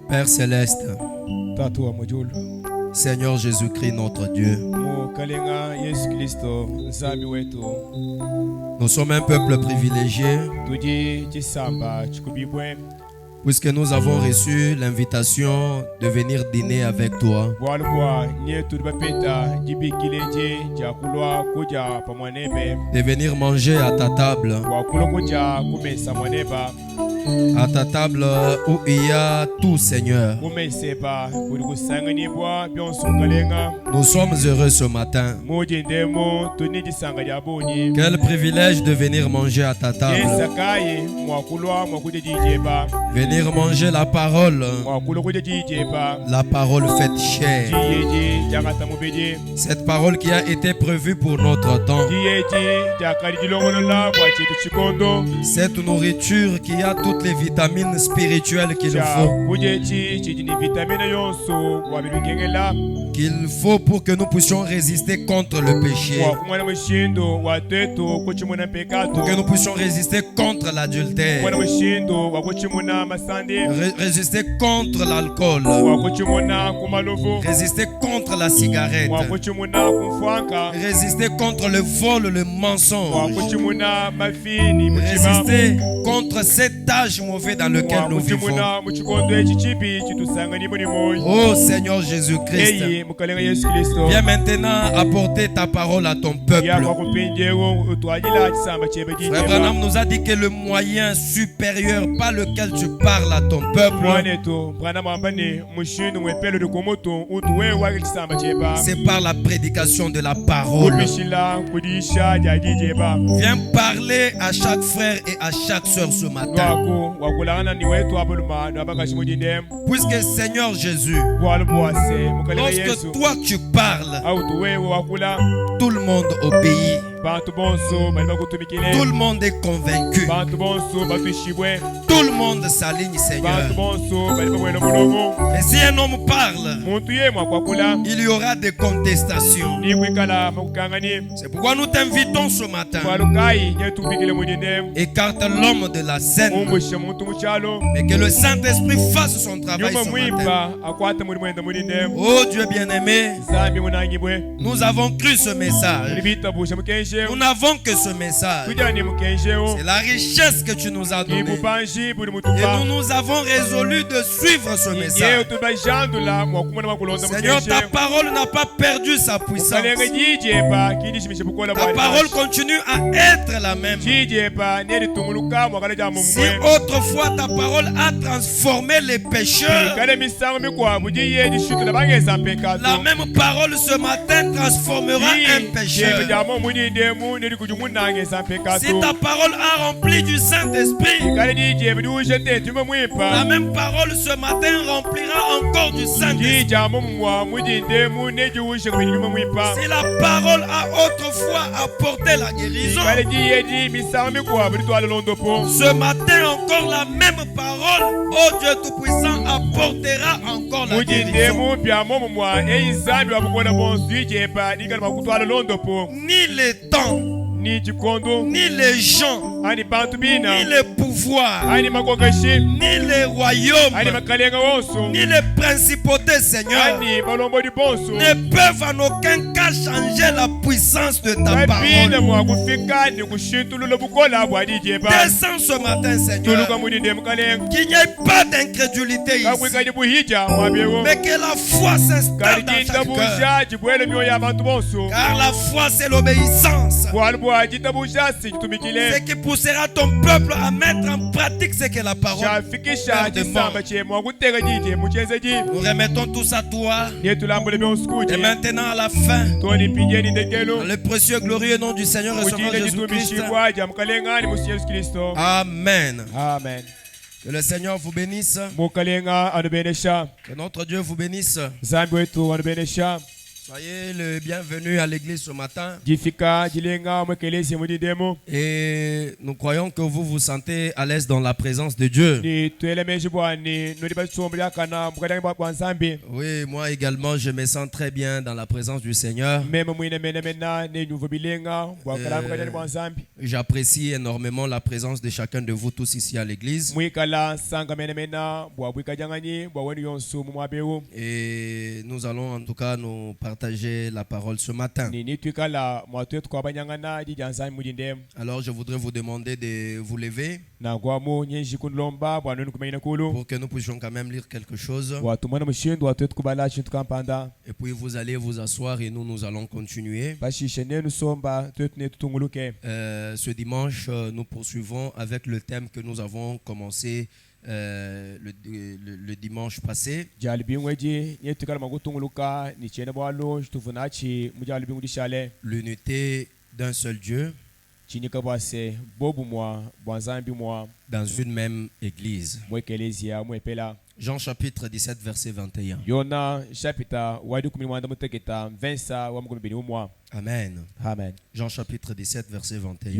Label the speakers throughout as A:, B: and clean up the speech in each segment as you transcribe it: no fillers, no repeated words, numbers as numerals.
A: Père céleste, Seigneur Jésus-Christ notre Dieu, nous sommes un peuple privilégié puisque nous avons reçu l'invitation de venir dîner avec toi. De venir manger à ta table. À ta table où il y a tout, Seigneur. Nous sommes heureux ce matin. Quel privilège de venir manger à ta table. Venir manger la parole. La parole faite chair. Cette parole qui a été prévue pour notre temps. Cette nourriture qui a toutes les vitamines spirituelles qu'il faut pour que nous puissions résister contre le péché, pour que nous puissions résister contre l'adultère, résister contre l'alcool, résister contre la cigarette, résister contre le vol, le mensonge, résister contre cet âge mauvais dans lequel nous vivons. Oh Seigneur Jésus-Christ, viens maintenant apporter ta parole à ton peuple. Frère Branham nous a dit que le moyen supérieur par lequel tu parles à ton peuple, c'est par la prédication de la parole. Viens parler à chaque frère et à chaque sœur ce matin. Puisque Seigneur Jésus, lorsque toi tu parles, tout le monde obéit. Tout le monde est convaincu. Tout le monde s'aligne, Seigneur. Et si un homme parle, il y aura des contestations. C'est pourquoi nous t'invitons ce matin. Écarte l'homme de la scène, mais que le Saint-Esprit fasse son travail ce matin. Oh Dieu bien-aimé, nous avons cru ce message. Nous n'avons que ce message. C'est la richesse que tu nous as donnée. Et nous avons résolu de suivre ce message. Seigneur, ta parole n'a pas perdu sa puissance. Ta parole continue à être la même. Si autrefois ta parole a transformé les pécheurs, la même parole ce matin transformera un pécheur. Si ta parole a rempli du Saint-Esprit, la même parole ce matin remplira encore du Saint-Esprit. Si la parole a autrefois apporté la guérison, ce matin encore la même parole, oh Dieu Tout-Puissant, apportera encore la guérison. Ni les temps, ni les gens, ni les pouvoirs, ni les royaumes, ni les principautés, Seigneur, ne peuvent en aucun cas changer la puissance de ta parole. Descends ce matin, Seigneur, qu'il n'y ait pas d'incrédulité ici, mais que la foi s'installe dans chaque cœur. Car la foi, c'est l'obéissance. Ce qui poussera ton peuple à mettre en pratique ce que la parole demande. Nous remettons tout ça à toi. Et maintenant à la fin, dans le précieux glorieux nom du Seigneur et Sauveur Jésus-Christ. Amen.
B: Amen.
A: Que le Seigneur vous bénisse. Que notre Dieu vous bénisse. Soyez le bienvenu à l'église ce matin. Et nous croyons que vous vous sentez à l'aise dans la présence de Dieu. Oui, moi également, je me sens très bien dans la présence du Seigneur. J'apprécie énormément la présence de chacun de vous tous ici à l'église. Et nous allons en tout cas nous partager la parole ce matin. Alors je voudrais vous demander de vous lever pour que nous puissions quand même lire quelque chose. Et puis vous allez vous asseoir et nous allons continuer. Ce dimanche, nous poursuivons avec le thème que nous avons commencé le dimanche passé. L'unité d'un seul Dieu dans une même église. Jean chapitre 17 verset 21. Amen.
B: Amen.
A: Jean chapitre 17 verset 21.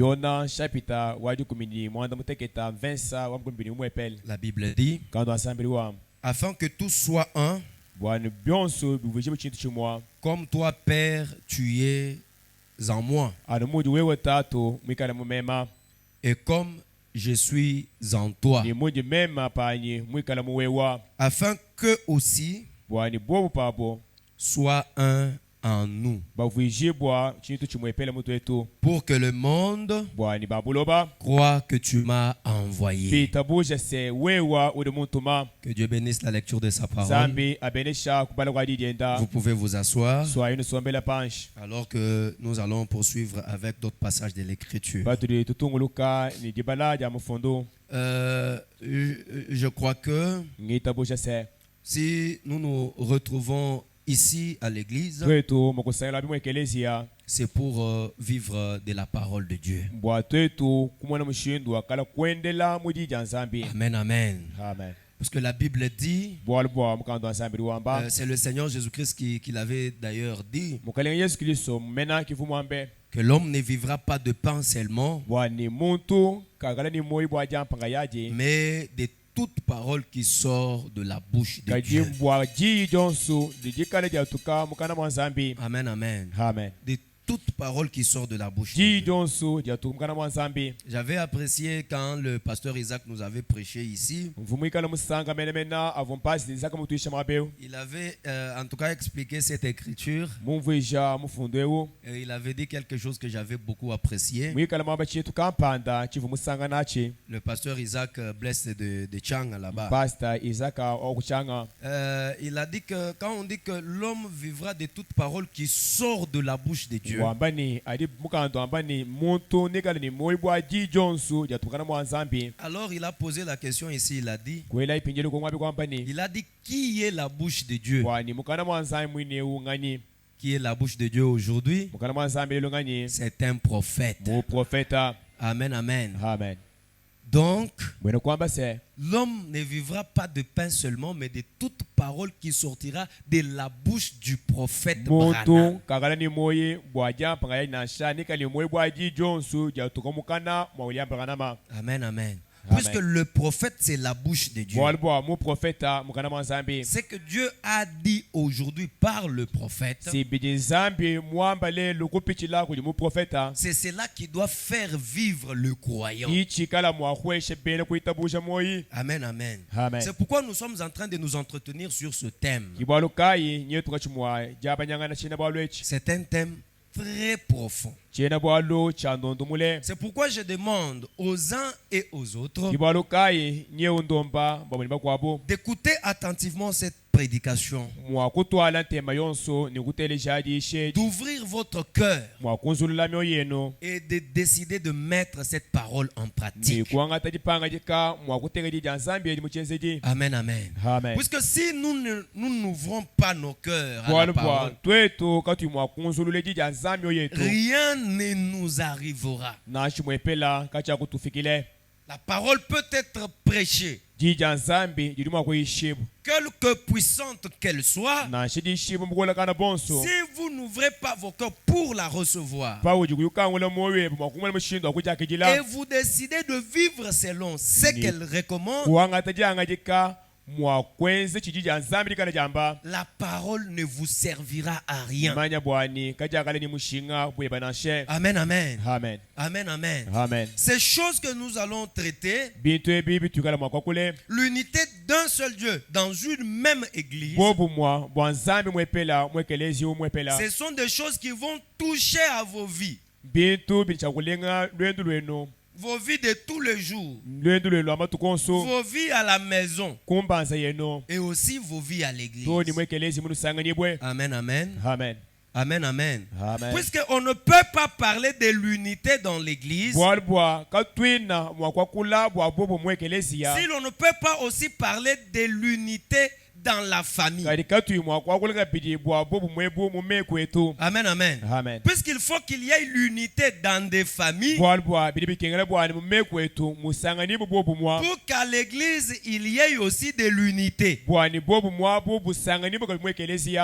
A: La Bible dit, afin que tous soient un, comme toi Père tu es en moi, et comme je suis en toi, afin que aussi soit un en nous, pour que le monde croit que tu m'as envoyé. Que Dieu bénisse la lecture de sa parole. Vous pouvez vous asseoir alors que nous allons poursuivre avec d'autres passages de l'Écriture. Je crois que si nous nous retrouvons ici à l'église, c'est pour vivre de la parole de Dieu. Amen, amen. Parce que la Bible dit, c'est le Seigneur Jésus-Christ qui l'avait d'ailleurs dit, que l'homme ne vivra pas de pain seulement, mais de toute parole qui sort de la bouche de Dieu. Amen, amen. De toute parole qui sort de la bouche de Dieu. J'avais apprécié quand le pasteur Isaac nous avait prêché ici. Il avait en tout cas expliqué cette écriture. Et il avait dit quelque chose que j'avais beaucoup apprécié. Le pasteur Isaac blesse de Chang là-bas. Il a dit que quand on dit que l'homme vivra de toute parole qui sort de la bouche de Dieu, alors il a posé la question ici, il a dit qui est la bouche de Dieu? Qui est la bouche de Dieu aujourd'hui? C'est un prophète. Amen, amen. Donc, l'homme ne vivra pas de pain seulement, mais de toute parole qui sortira de la bouche du prophète Branham. Amen, amen. Puisque le prophète, c'est la bouche de Dieu. C'est que Dieu a dit aujourd'hui par le prophète. C'est cela qui doit faire vivre le croyant. Amen, amen. C'est pourquoi nous sommes en train de nous entretenir sur ce thème. C'est un thème très profond. C'est pourquoi je demande aux uns et aux autres d'écouter attentivement cette prédication, d'ouvrir votre cœur et de décider de mettre cette parole en pratique. Amen, amen. Puisque si nous n'ouvrons pas nos cœurs à la parole, rien ne nous arrivera. La parole peut être prêchée. quelque puissante qu'elle soit, si vous n'ouvrez pas vos cœurs pour la recevoir, et vous décidez de vivre selon ce qu'elle recommande, la parole ne vous servira à rien. Amen, amen.
B: Amen.
A: Amen, amen.
B: Amen.
A: Ces choses que nous allons traiter, l'unité d'un seul Dieu dans une même église, ce sont des choses qui vont toucher à vos vies. Vos vies de tous les jours, vos vies à la maison, et aussi vos vies à l'église. Amen, amen.
B: Amen.
A: Amen, amen.
B: Amen.
A: Puisqu'on ne peut pas parler de l'unité dans l'église, si l'on ne peut pas aussi parler de l'unité dans la famille. Amen, amen.
B: Amen.
A: Puisqu'il faut qu'il y ait l'unité dans des familles, pour qu'à l'église il y ait aussi de l'unité.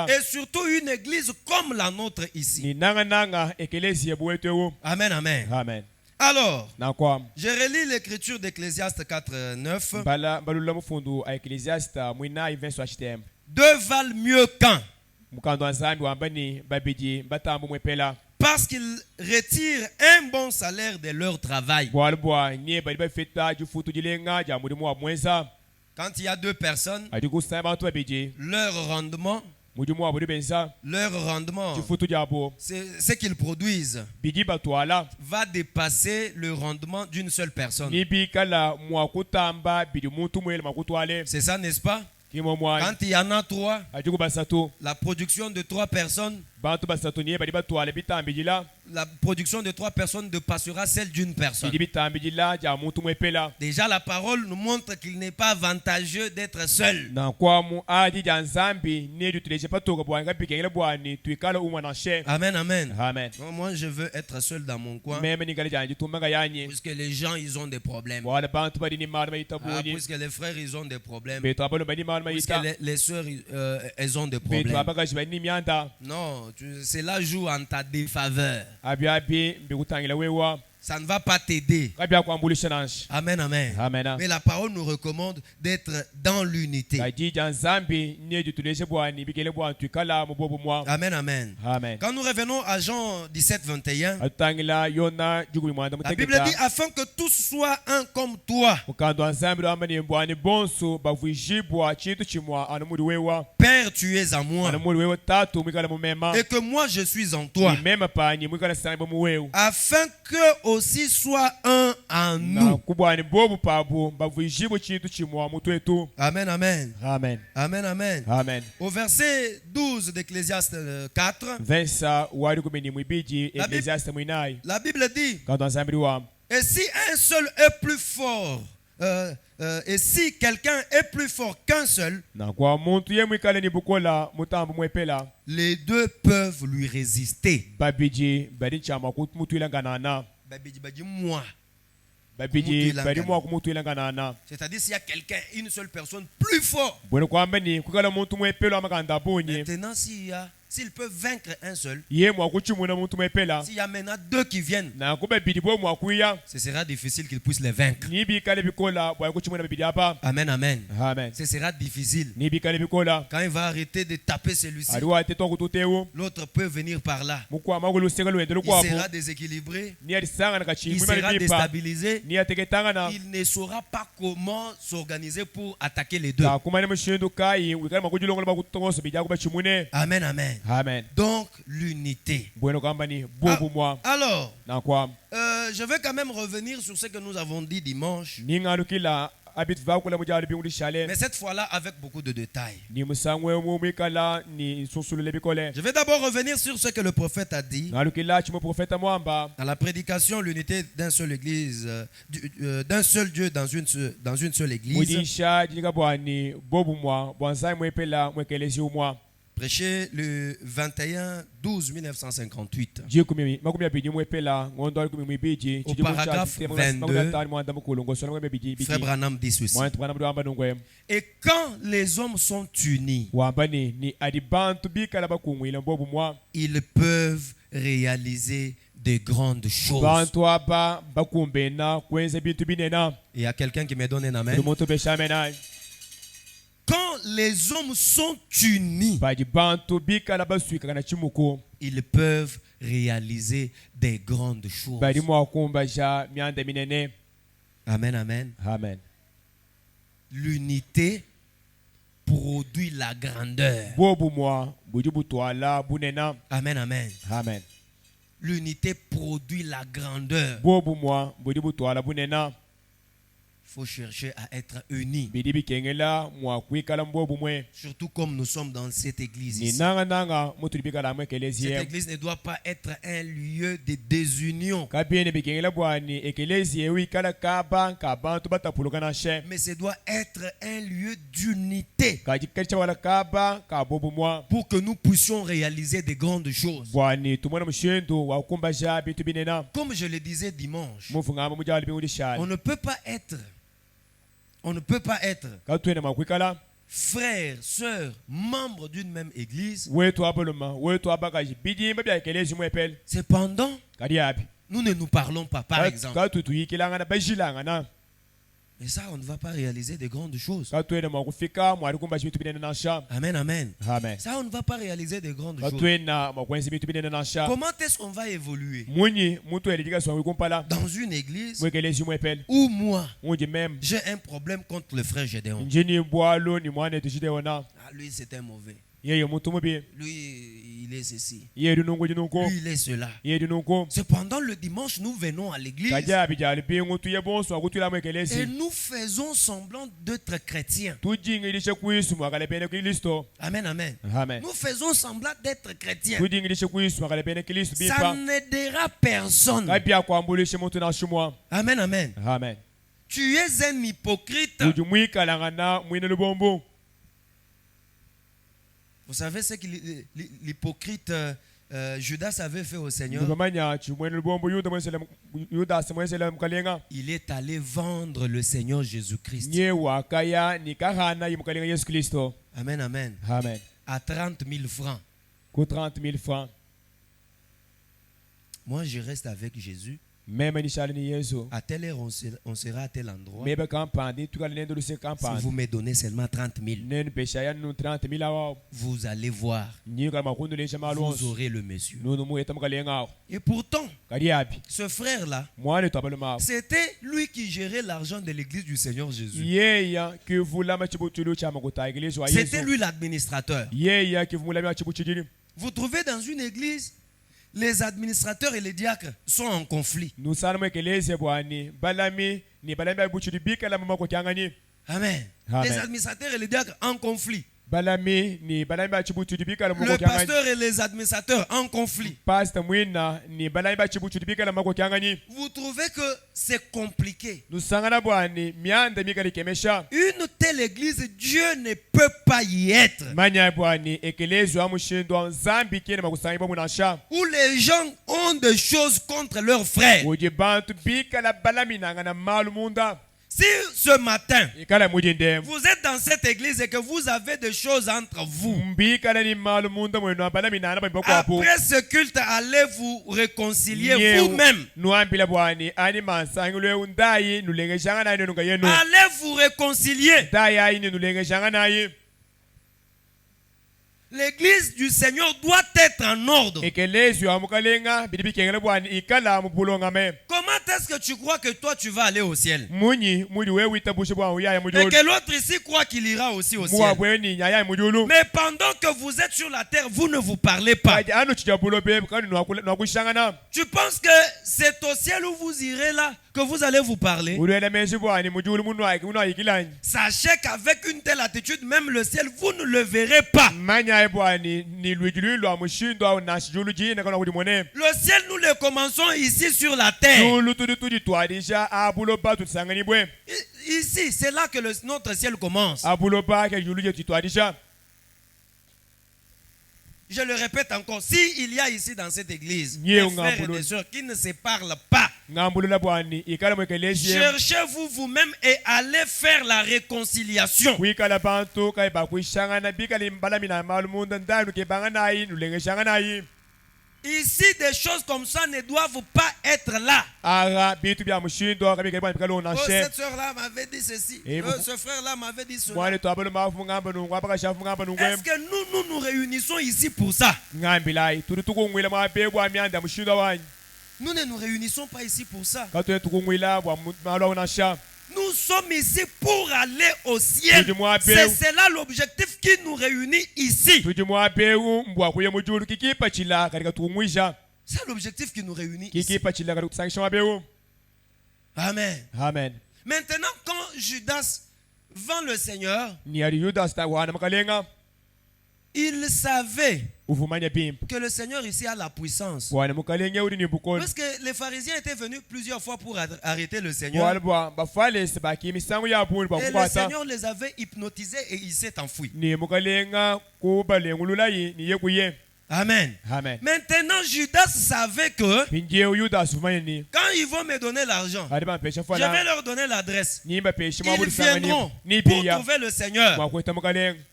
A: Et surtout une église comme la nôtre ici. Amen, amen.
B: Amen.
A: Alors, je relis l'écriture d'Ecclésiaste 4:9. Deux valent mieux qu'un, parce qu'ils retirent un bon salaire de leur travail. Quand il y a deux personnes, leur rendement, ce qu'ils produisent va dépasser le rendement d'une seule personne. C'est ça, n'est-ce pas? Quand il y en a trois, la production de trois personnes, la production de trois personnes dépassera celle d'une personne. Déjà, la parole nous montre qu'il n'est pas avantageux d'être seul. Amen, amen.
B: Amen.
A: Moi, je veux être seul dans mon coin, puisque les gens, ils ont des problèmes. Puisque les frères, ils ont des problèmes. Puisque les sœurs, elles ont des problèmes. Non, cela joue en ta défaveur. Ça ne va pas t'aider. Amen, amen.
B: Amen.
A: Mais la parole nous recommande d'être dans l'unité. Amen, amen.
B: Amen.
A: Quand nous revenons à Jean 17:21, la Bible dit afin que tous soient un comme toi. Père, tu es en moi, et que moi je suis en toi, afin que aussi soit un en nous. Amen, amen.
B: Amen.
A: Amen, amen.
B: Amen.
A: Au verset 12 d'Ecclésiaste 4, la Bible dit, et si un seul est plus fort, et si quelqu'un est plus fort qu'un seul, les deux peuvent lui résister. Moi. C'est-à-dire s'il y a quelqu'un, une seule personne plus fort. Maintenant, s'ils peuvent vaincre un seul, s'il y a maintenant deux qui viennent, ce sera difficile qu'ils puissent les vaincre. Amen, amen. Ce sera difficile. Quand il va arrêter de taper celui-ci, l'autre peut venir par là. Il sera déséquilibré, il sera déstabilisé, il ne saura pas comment s'organiser pour attaquer les deux. Amen, amen.
B: Amen.
A: Donc l'unité. Alors, je vais quand même revenir sur ce que nous avons dit dimanche, mais cette fois-là avec beaucoup de détails. Je vais d'abord revenir sur ce que le prophète a dit dans la prédication, l'unité d'un seul église, d'un seul Dieu dans une seule église. Prêché le 21/12/1958. Au paragraphe 22, Frère Branham dit ceci. Et quand les hommes sont unis, ils peuvent réaliser de grandes choses. Il y a quelqu'un qui me donne un amen. Quand les hommes sont unis, ils peuvent réaliser des grandes choses. Amen, amen.
B: Amen.
A: L'unité produit la grandeur. Amen, amen.
B: Amen.
A: L'unité produit la grandeur. Il faut chercher à être unis. Surtout comme nous sommes dans cette église ici. Cette église ne doit pas être un lieu de désunion. Mais ce doit être un lieu d'unité. Pour que nous puissions réaliser de grandes choses. Comme je le disais dimanche, on ne peut pas être frères, sœurs, membres d'une même église. Cependant, nous ne nous parlons pas, par exemple. Mais ça, on ne va pas réaliser de grandes choses. Amen, amen.
B: Amen.
A: Ça, on ne va pas réaliser de grandes choses. Comment est-ce qu'on va évoluer dans une église où moi, j'ai un problème contre le frère Gédéon? Ah, lui, c'est un mauvais. Lui, il est ceci. Lui, il est cela. Cependant, le dimanche, nous venons à l'église et nous faisons semblant d'être chrétiens. Amen, amen.
B: Amen.
A: Nous faisons semblant d'être chrétiens. Ça n'aidera personne. Amen, amen.
B: Amen.
A: Tu es un hypocrite. Vous savez ce que l'hypocrite Judas avait fait au Seigneur? Il est allé vendre le Seigneur Jésus-Christ. Amen, amen.
B: Amen.
A: À 30 000 francs.
B: 30 000 francs.
A: Moi, je reste avec Jésus. À telle heure, on sera à tel endroit. Si vous me donnez seulement 30 000, vous allez voir. Vous aurez le monsieur. Et pourtant, ce frère-là, c'était lui qui gérait l'argent de l'église du Seigneur Jésus. C'était lui l'administrateur. Vous trouvez dans une église, les administrateurs et les diacres sont en conflit. Amen. Les administrateurs et les diacres en conflit. Le pasteur et les administrateurs en conflit. Vous trouvez que c'est compliqué. Une telle église, Dieu ne peut pas y être. Où les gens ont des choses contre leurs frères. Si ce matin, vous êtes dans cette église et que vous avez des choses entre vous, après ce culte, allez vous réconcilier vous-même. Allez vous réconcilier. L'église du Seigneur doit être en ordre. Comment est-ce que tu crois que toi tu vas aller au ciel? Et que l'autre ici croit qu'il ira aussi au ciel. Mais pendant que vous êtes sur la terre, vous ne vous parlez pas. Tu penses que c'est au ciel où vous irez là que vous allez vous parler? Sachez qu'avec une telle attitude, même le ciel, vous ne le verrez pas. Le ciel, nous le commençons ici sur la terre. Ici, c'est là que notre ciel commence. Je le répète encore, s'il y a ici dans cette église des frères et des sœurs qui ne se parlent pas, cherchez-vous vous-même et allez faire la réconciliation. Ici, des choses comme ça ne doivent pas être là. Oh, cette soeur-là m'avait dit ceci. Ce frère-là m'avait dit cela. Est-ce que nous nous réunissons ici pour ça? Nous ne nous réunissons pas ici pour ça. Nous sommes ici pour aller au ciel. C'est cela l'objectif qui nous réunit ici. C'est l'objectif qui nous réunit ici. Amen.
C: Amen.
A: Maintenant, quand Judas vend le Seigneur, il savait que le Seigneur ici a la puissance. Parce que les pharisiens étaient venus plusieurs fois pour arrêter le Seigneur. Et le Seigneur les avait hypnotisés et il s'est enfui. Amen.
C: Amen.
A: Maintenant, Judas savait que quand ils vont me donner l'argent, je vais leur donner l'adresse. Ils viendront pour trouver le Seigneur.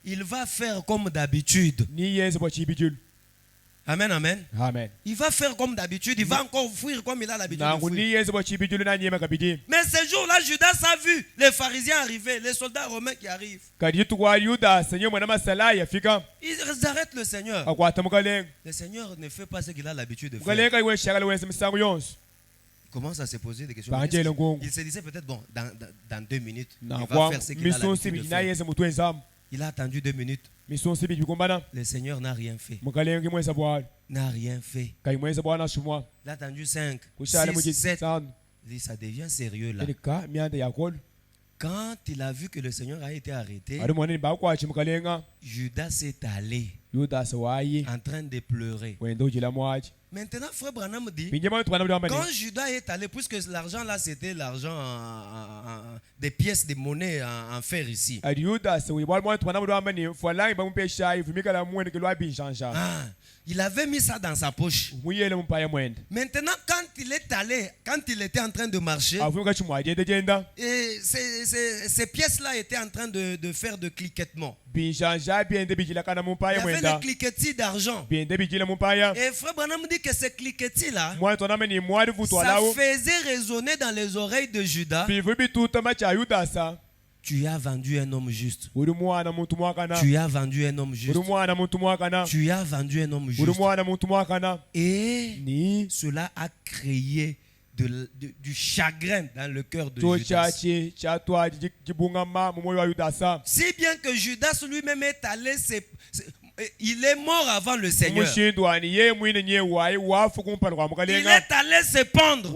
A: Il va faire comme d'habitude. Amen, amen.
C: Amen.
A: Il va faire comme d'habitude. Il va encore fuir comme il a l'habitude de fuir. Mais ce jour-là, Judas a vu les pharisiens arriver, les soldats romains qui arrivent. Ils arrêtent le Seigneur. Le Seigneur ne fait pas ce qu'il a l'habitude de faire. Il commence à se poser des questions. Il se disait peut-être, bon, dans 2 minutes, il va faire ce qu'il a l'habitude de faire. Il a attendu 2 minutes. Le Seigneur n'a rien fait. N'a rien fait. Il a attendu 5, 6, 7. Il dit, ça devient sérieux là. Quand il a vu que le Seigneur a été arrêté, Judas est allé en train de pleurer. Maintenant, frère Branham dit, quand Judas est allé, puisque l'argent là c'était l'argent des pièces de monnaie en fer ici. Il avait mis ça dans sa poche. Maintenant, quand il est allé, quand il était en train de marcher, et ces pièces-là étaient en train de faire de cliquettement. Il y avait des cliquetis d'argent. Et frère Branham dit que ces cliquetis-là, ça faisait résonner dans les oreilles de Judas. Tu as vendu un homme juste. Tu as vendu un homme juste. Tu as vendu un homme juste. Et cela a créé du chagrin dans le cœur de Judas. Si bien que Judas lui-même est allé, il est mort avant le Seigneur. Il est allé se pendre.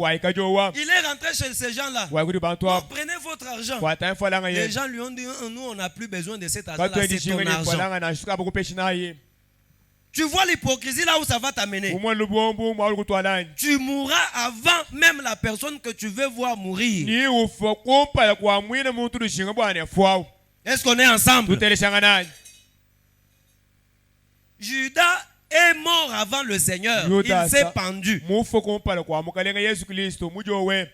A: Il est rentré chez ces gens-là. Prenez votre argent. Les gens lui ont dit, nous on n'a plus besoin de cet argent-là, c'est ton argent. Tu vois l'hypocrisie là où ça va t'amener. Tu mourras avant même la personne que tu veux voir mourir. Est-ce qu'on est ensemble? Judas est mort avant le Seigneur. Il s'est pendu.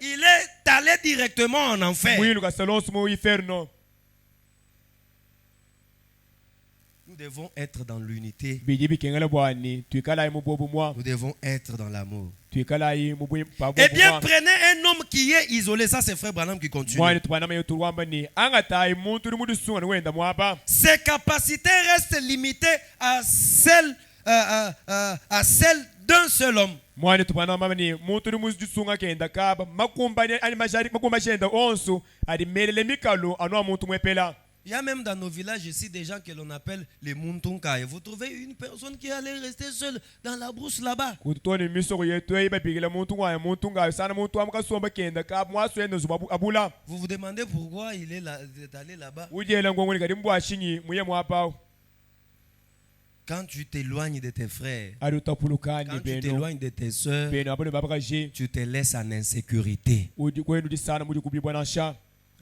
A: Il est allé directement en enfer. Nous devons être dans l'unité. Nous devons être dans l'amour. Eh bien, prenez un homme qui est isolé. Ça, c'est frère Branham qui continue. Ses capacités restent limitées à celles d'un seul homme. Il y a même dans nos villages ici des gens que l'on appelle les Muntunka. Et vous trouvez une personne qui allait rester seule dans la brousse là-bas. Vous vous demandez pourquoi il est allé là-bas. Quand tu t'éloignes de tes frères, quand tu t'éloignes de tes soeurs, tu te laisses en insécurité.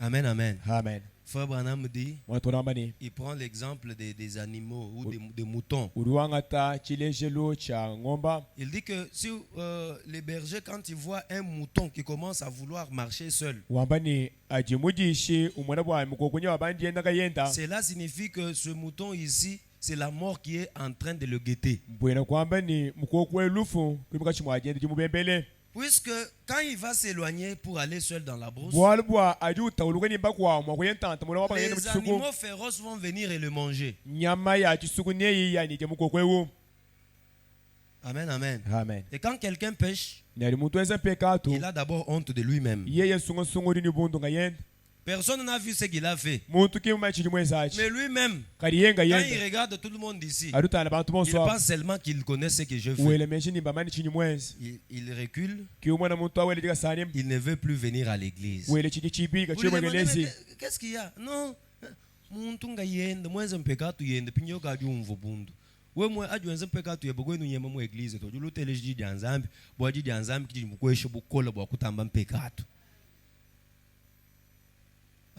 A: Amen, amen.
C: Amen.
A: Frère Branham dit, il prend l'exemple des animaux ou des moutons. Il dit que si les bergers, quand ils voient un mouton qui commence à vouloir marcher seul, cela signifie que ce mouton ici, c'est la mort qui est en train de le guetter. Puisque quand il va s'éloigner pour aller seul dans la brousse, les animaux féroces vont venir et le manger. Amen, amen.
B: Amen.
A: Et quand quelqu'un pêche, il a d'abord honte de lui-même. Personne n'a vu ce qu'il a fait. Mais lui-même, quand il regarde tout le monde ici, il pense seulement qu'il connaît ce que je fais. Il recule. Il ne veut plus venir à l'église. Vous lui demandez, qu'est-ce qu'il y a? Non.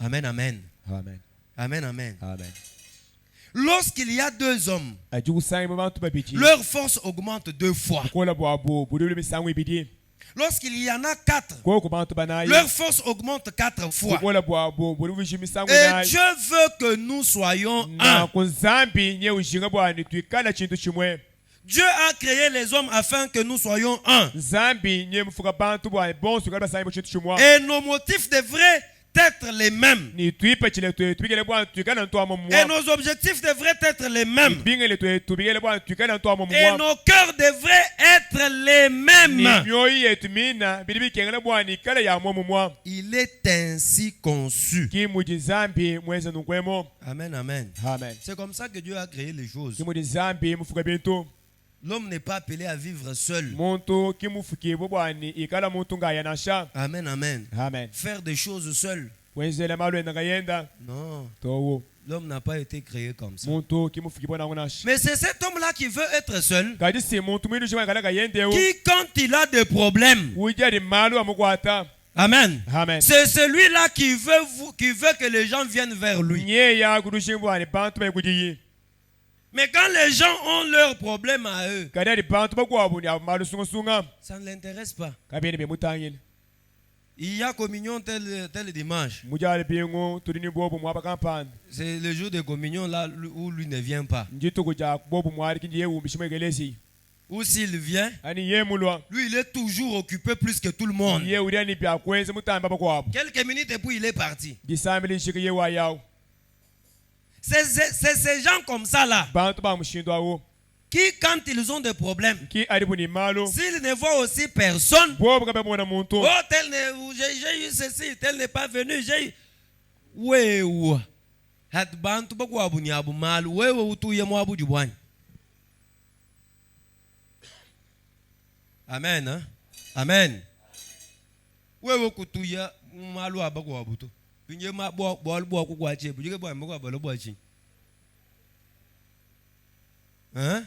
A: Amen, amen.
B: Amen.
A: Amen, amen.
B: Amen.
A: Lorsqu'il y a deux hommes, leur force augmente 2 fois. Lorsqu'il y en a 4, leur force augmente 4 fois. Et Dieu veut que nous soyons un. Dieu a créé les hommes afin que nous soyons un. Et nos motifs devraient être les mêmes. Et nos objectifs devraient être les mêmes. Et nos cœurs devraient être les mêmes. Il est ainsi conçu. Amen, amen. C'est comme ça que Dieu a créé les choses. L'homme n'est pas appelé à vivre seul. Amen, amen. Faire des choses seul. Non. L'homme n'a pas été créé comme ça. Mais c'est cet homme-là qui veut être seul, qui, quand il a des problèmes, amen. C'est celui-là qui veut que les gens viennent vers lui. Mais quand les gens ont leurs problèmes à eux, ça ne l'intéresse pas. Il y a communion tel dimanche. C'est le jour de communion là où lui ne vient pas. Ou s'il vient, lui il est toujours occupé plus que tout le monde. Quelques minutes et puis il est parti. C'est ces gens comme ça là qui, quand ils ont des problèmes, s'ils ne voient aussi personne, oh tel j'ai eu ceci, tel n'est pas venu, j'ai eu amen, hein? Amen. Hein?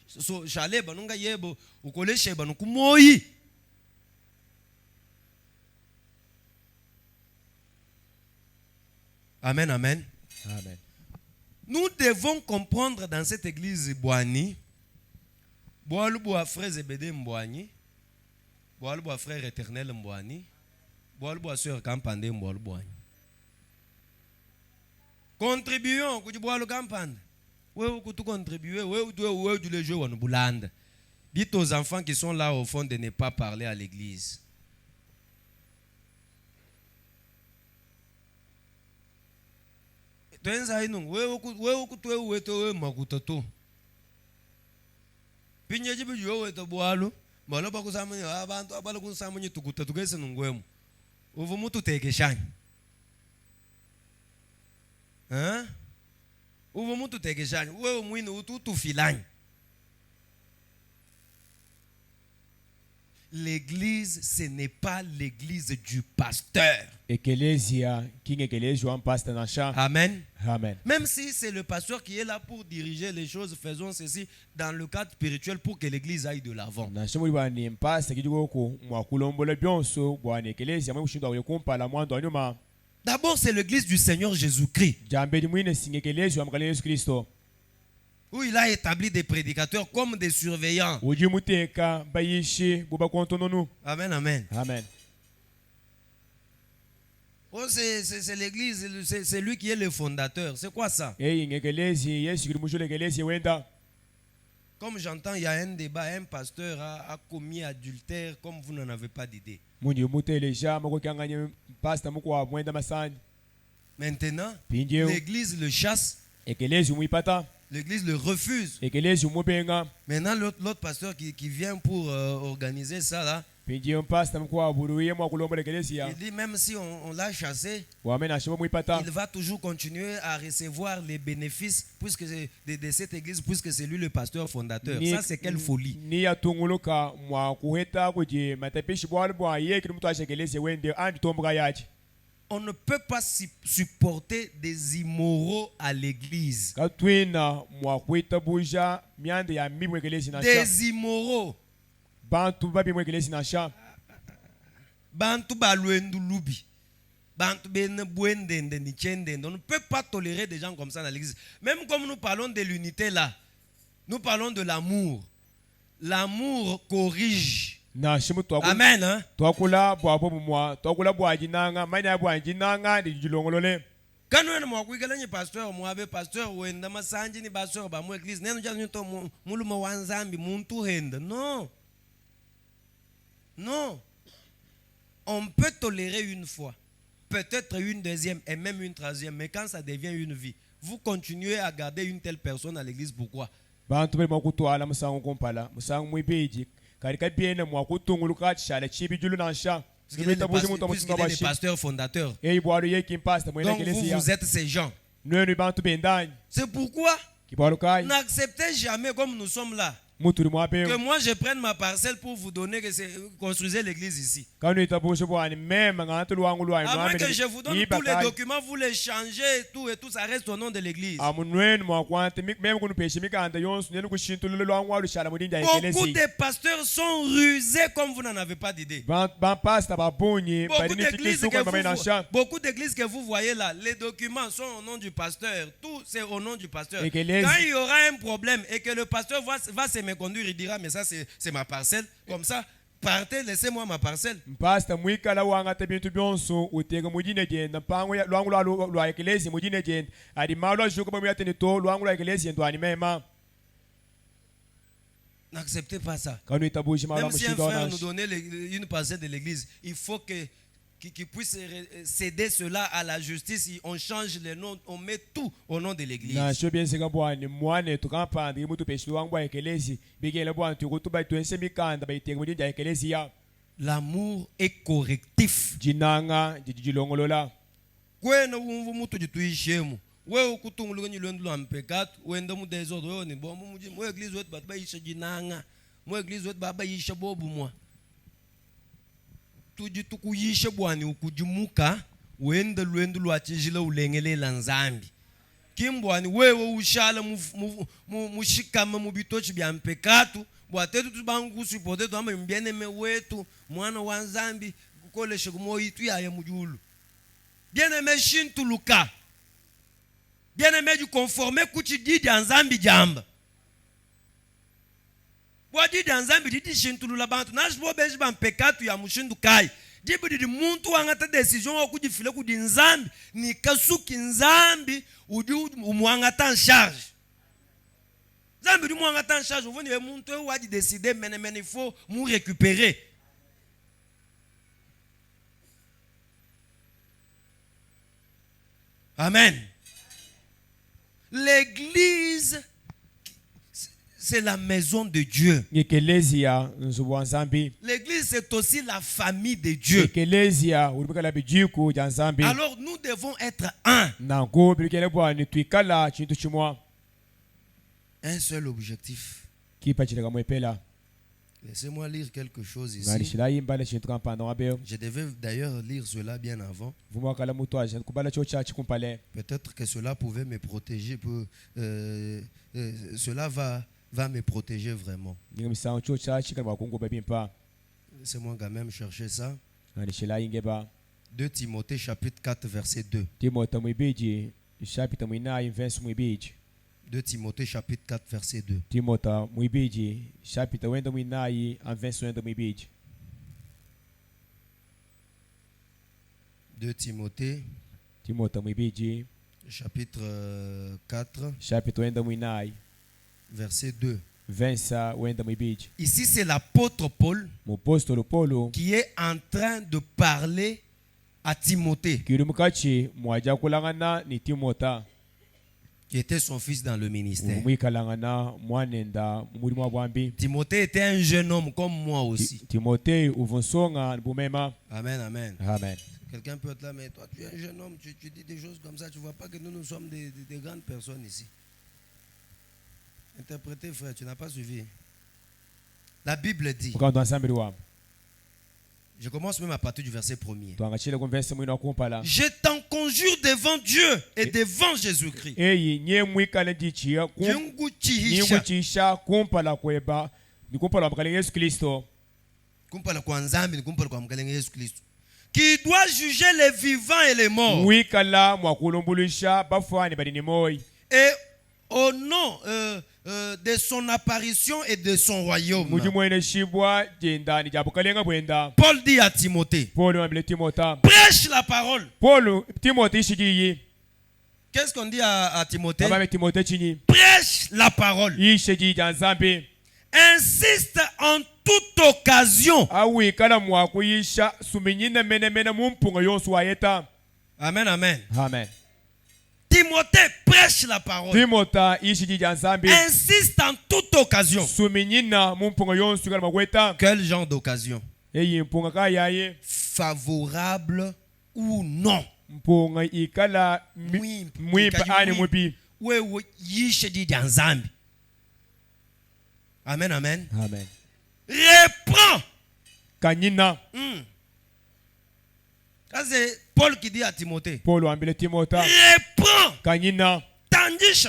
A: So shale banunga yebo ukoleshe banukumoyi. Amen, amen.
B: Amen.
A: Nous devons comprendre dans cette église Boani, Boalubwa frère Zebede Mbwani, Boalubwa frère éternel Mbwani, Boalubwa sœur Kampande Mbwani. Contribuons ku Boalu Kampande. Ouais, tu contribuer, ouais, du jeu on boulande. Dites aux enfants qui sont là au fond de ne pas parler à l'église. Hein? L'église, ce n'est pas l'église du pasteur. Amen.
B: Amen.
A: Même si c'est le pasteur qui est là pour diriger les choses, faisons ceci dans le cadre spirituel pour que l'église aille de l'avant. D'abord, c'est l'église du Seigneur Jésus-Christ, où il a établi des prédicateurs comme des surveillants. Amen, amen.
B: Amen.
A: Oh, c'est l'église, c'est lui qui est le fondateur. C'est quoi ça? Comme j'entends, il y a un débat, un pasteur a commis adultère comme vous n'en avez pas d'idée. Maintenant, l'église le chasse, l'église le refuse. Maintenant, l'autre pasteur qui vient pour organiser ça là, il dit même si on l'a chassé, il va toujours continuer à recevoir les bénéfices de cette église puisque c'est lui le pasteur fondateur. Ça, c'est quelle folie. On ne peut pas supporter des immoraux à l'église. Des immoraux. Bantu baluendu lubi. Bantu ben buendende ni chendende. On ne peut pas tolérer des gens comme ça dans l'église. Même comme nous parlons de l'unité là, nous parlons de l'amour. L'amour corrige. Amen. Hein? Quand nous sommes pasteur, moi pasteur, ou en masanji ni pasteur, ba mo église, ne nous to muluma wanzambi muntu henda. Non. Non. On peut tolérer une fois, peut-être une deuxième et même une troisième, mais quand ça devient une vie, vous continuez à garder une telle personne à l'église, pourquoi? Puisqu'il est le pasteur fondateur. Donc vous êtes ces gens. C'est pourquoi n'acceptez jamais comme nous sommes là que moi je prenne ma parcelle pour vous donner que construisez l'église ici. À moins que je vous donne tous les documents, vous les changez et tout ça reste au nom de l'église. Beaucoup de pasteurs sont rusés comme vous n'en avez pas d'idée. Beaucoup d'églises que vous voyez là, les documents sont au nom du pasteur. Tout c'est au nom du pasteur. Quand il y aura un problème et que le pasteur va se me conduire, il dira mais ça c'est ma parcelle. Comme ça, partez, laissez-moi ma parcelle. N'acceptez pas ça. Même si un frère nous donnait une parcelle de l'église, il faut qu'il puisse céder cela à la justice. On change les noms, on met tout au nom de l'église. L'amour est correctif. Wewe ukutunguluka nyilwendu lwa mpekatu wenda mu desordre wewe ni bomu muji mu église wetu batu bayisha jinanga mu église wetu baba yisha bobu mwa tuji tukuyisha bwani ukujumuka wenda lwendu lwa chijila ulengelela nzambi kimbwani wewe ushala mushikama mu bitochi bya mpekatu bwatetu tubangu supporter tu amba mbiene wetu mwana wa nzambi kukolesha kumoyitu yaye mujulu bien-aimé shintuluka. Bien-aimé du conformer kuti didi anzambi jamba. Wa didi anzambi didi shintulula bantu nashbo beji ban pekatu ya mushindu kai. Dibu didi muntu wangata decision wa kujifile kudi nzambi ni kasuki nzambi udi umuangata en charge. Nzambi di umuangata en charge uvoni we muntu wa di décider men il faut mu récupérer. Amen. L'église, c'est la maison de Dieu. L'église, c'est aussi la famille de Dieu. Alors, nous devons être un. Un seul objectif. Laissez-moi lire quelque chose ici. Je devais d'ailleurs lire cela bien avant. Peut-être que cela pouvait me protéger. Cela va me protéger vraiment. Laissez-moi quand même chercher ça. 2 Timothée chapitre 4 verset 2. 2 Timothée chapitre 4 verset 2. 2 Timothée chapitre 4 verset 2. Ici c'est l'apôtre Paul qui est en train de parler à Timothée, qui était son fils dans le ministère. Timothée était un jeune homme comme moi aussi. Amen, amen. Quelqu'un peut être là, mais toi tu es un jeune homme, tu dis des choses comme ça, tu ne vois pas que nous sommes des grandes personnes ici. Interprétez, frère, tu n'as pas suivi. La Bible dit, je commence même à partir du verset 1er. Je t'en conjure devant Dieu et devant Jésus-Christ. Qui doit juger les vivants et les morts. Et au nom de son apparition et de son royaume. Paul dit à Timothée, prêche la parole. Qu'est-ce qu'on dit à Timothée? Prêche la parole. Insiste en toute occasion. Amen, amen.
B: Amen.
A: Timothée prêche la parole. Insiste en toute occasion. Quel genre d'occasion? Favorable ou non? Amen, amen.
B: Amen.
A: Reprends. Ça c'est Paul qui dit à Timothée. Reprends. Tandis.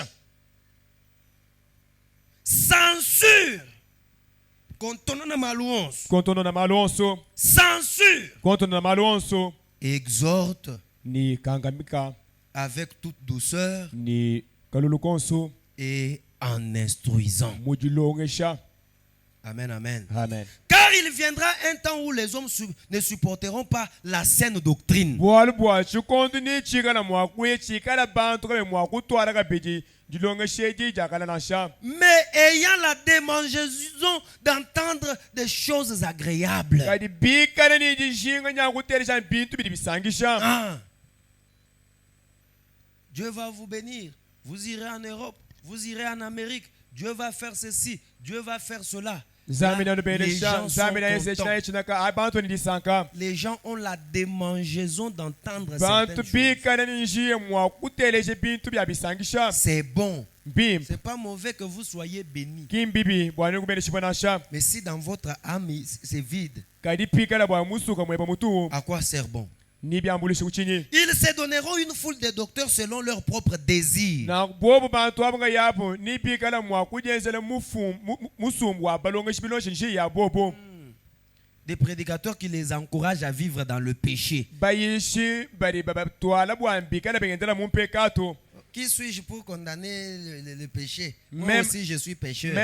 A: Censure. Censure. Exhorte. Avec toute douceur. Et en instruisant. Amen, amen.
B: Amen.
A: Car il viendra un temps où les hommes ne supporteront pas la saine doctrine. Mais ayant la démangeaison d'entendre des choses agréables. Dieu va vous bénir. Vous irez en Europe. Vous irez en Amérique. Dieu va faire ceci. Dieu va faire cela. Là, les gens ont la démangeaison d'entendre certaines choses. C'est bon. C'est pas mauvais que vous soyez bénis. Mais si dans votre âme c'est vide, à quoi sert bon? Ils se donneront une foule de docteurs selon leurs propres désirs. Des prédicateurs qui les encouragent à vivre dans le péché. Qui suis-je pour condamner le péché? Moi aussi je suis pécheur.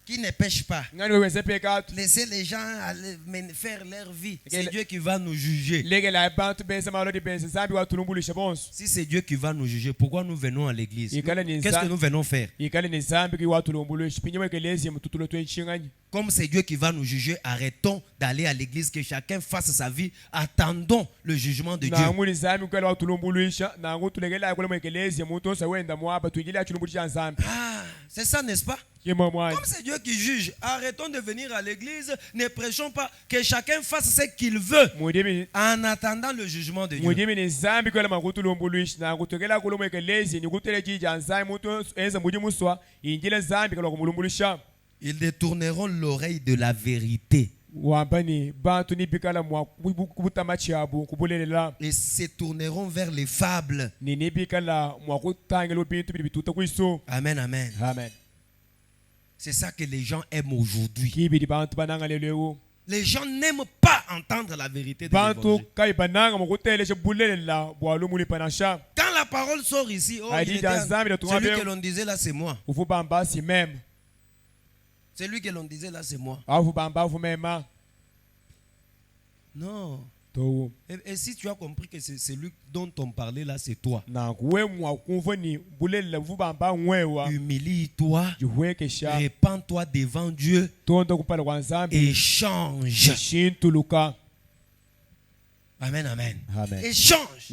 A: Qui ne pêche pas. Laissez les gens aller faire leur vie. C'est Dieu qui va nous juger. Si c'est Dieu qui va nous juger, pourquoi nous venons à l'église? Qu'est-ce que nous venons faire? Comme c'est Dieu qui va nous juger, arrêtons d'aller à l'église, que chacun fasse sa vie. Attendons le jugement de Dieu. Ah, c'est ça, n'est-ce pas? Comme c'est Dieu qui juge, arrêtons de venir à l'église, ne prêchons pas, que chacun fasse ce qu'il veut en attendant le jugement de Dieu. Ils détourneront l'oreille de la vérité et se tourneront vers les fables. Amen, amen.
B: Amen.
A: C'est ça que les gens aiment aujourd'hui. Les gens n'aiment pas entendre la vérité de l'évangile. Quand la parole sort ici, oh, celui que l'on disait là, c'est moi. Celui que l'on disait là, c'est moi. Non. Et si tu as compris que c'est celui dont on parlait là, c'est toi. Humilie-toi, répands-toi devant Dieu et change. Amen, amen. Et change.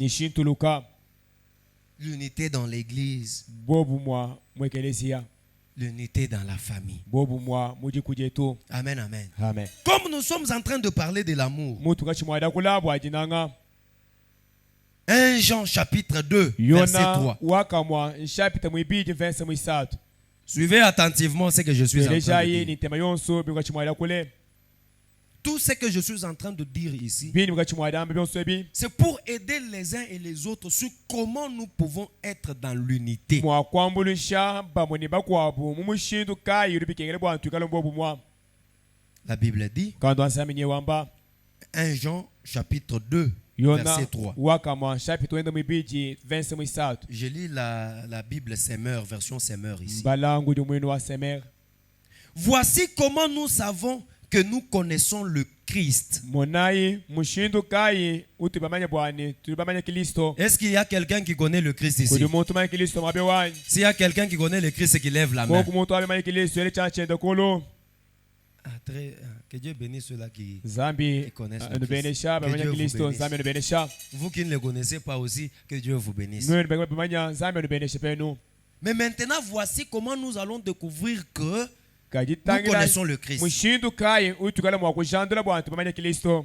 A: L'unité dans l'église. L'unité dans la famille. Amen, amen.
B: Amen.
A: Comme nous sommes en train de parler de l'amour. 1 Jean chapitre 2, verset 3. Suivez attentivement ce que je suis en train de dire. Tout ce que je suis en train de dire ici, c'est pour aider les uns et les autres sur comment nous pouvons être dans l'unité. La Bible dit, 1 Jean chapitre 2, verset 3. Je lis la Bible Semeur, version Semeur ici. Voici comment nous savons que nous connaissons le Christ. Est-ce qu'il y a quelqu'un qui connaît le Christ ici? S'il y a quelqu'un qui connaît le Christ, qui lève la main. Que Dieu bénisse ceux-là qui connaissent le Christ. Que Dieu vous bénisse. Vous qui ne le connaissez pas aussi, que Dieu vous bénisse. Mais maintenant, voici comment nous allons découvrir que nous connaissons le Christ.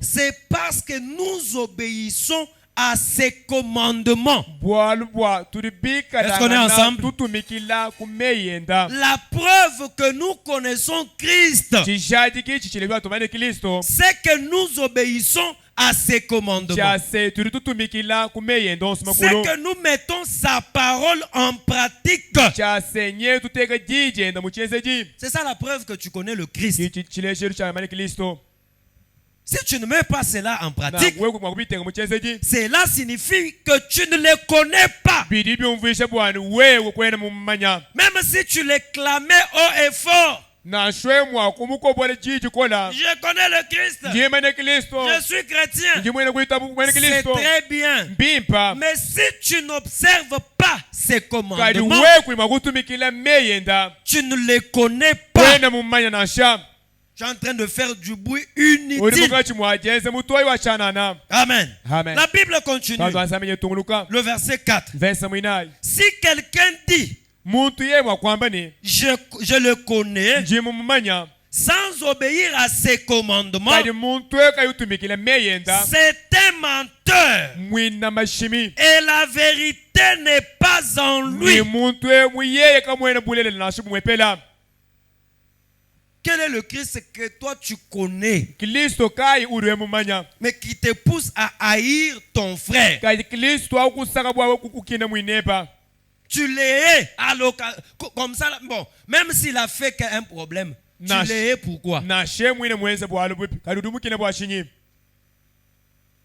A: C'est parce que nous obéissons à ses commandements. Est-ce qu'on est ensemble? La preuve que nous connaissons Christ, c'est que nous obéissons à ses commandements. C'est que nous mettons sa parole en pratique. C'est ça la preuve que tu connais le Christ. Si tu ne mets pas cela en pratique, cela signifie que tu ne les connais pas. Même si tu les clamais haut et fort. Je connais le Christ. Je suis chrétien. C'est très bien. Mais si tu n'observes pas ces commandements, tu ne les connais pas. Je suis en train de faire du bruit inutile. Amen. La Bible continue. Le verset 4. Si quelqu'un dit, je le connais, sans obéir à ses commandements, c'est un menteur. Et la vérité n'est pas en lui. Quel est le Christ que toi tu connais, mais qui te pousse à haïr ton frère? Tu les hais à l'occasion. Comme ça, bon, même s'il a fait un problème, tu les hais pourquoi?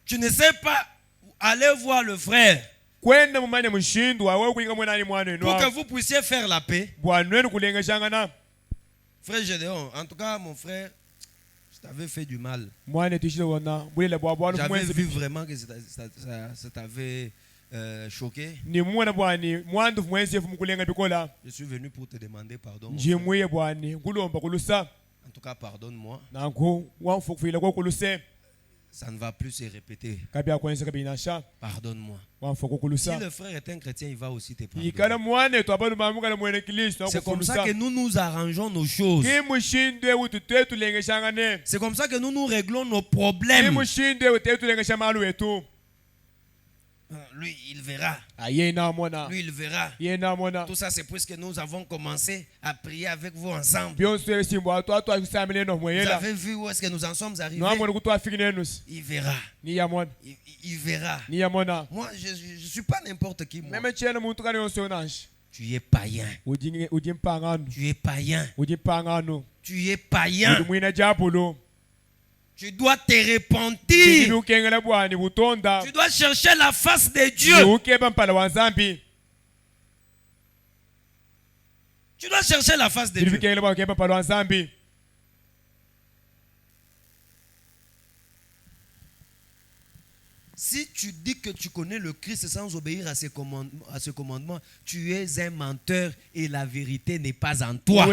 A: Tu ne sais pas aller voir le frère pour que vous puissiez faire la paix. Frère Gédéon, en tout cas, mon frère, je t'avais fait du mal. J'avais vu vraiment que ça t'avait choqué. Je suis venu pour te demander pardon. En tout cas, pardonne-moi. Ça ne va plus se répéter. Pardonne-moi. Si le frère est un chrétien, il va aussi te pardonner. C'est comme ça que nous nous arrangeons nos choses. C'est comme ça que nous nous réglons nos problèmes. Lui, il verra. Lui, il verra. Tout ça, c'est puisque nous avons commencé à prier avec vous ensemble. Vous avez vu où est-ce que nous en sommes arrivés? Il verra. Il verra. Moi, je ne suis pas n'importe qui. Moi. Tu es païen. Tu es païen. Tu es païen. Tu dois te repentir. Tu dois chercher la face de Dieu. Tu dois chercher la face de Dieu. Si tu dis que tu connais le Christ sans obéir à ses commandements, tu es un menteur et la vérité n'est pas en toi.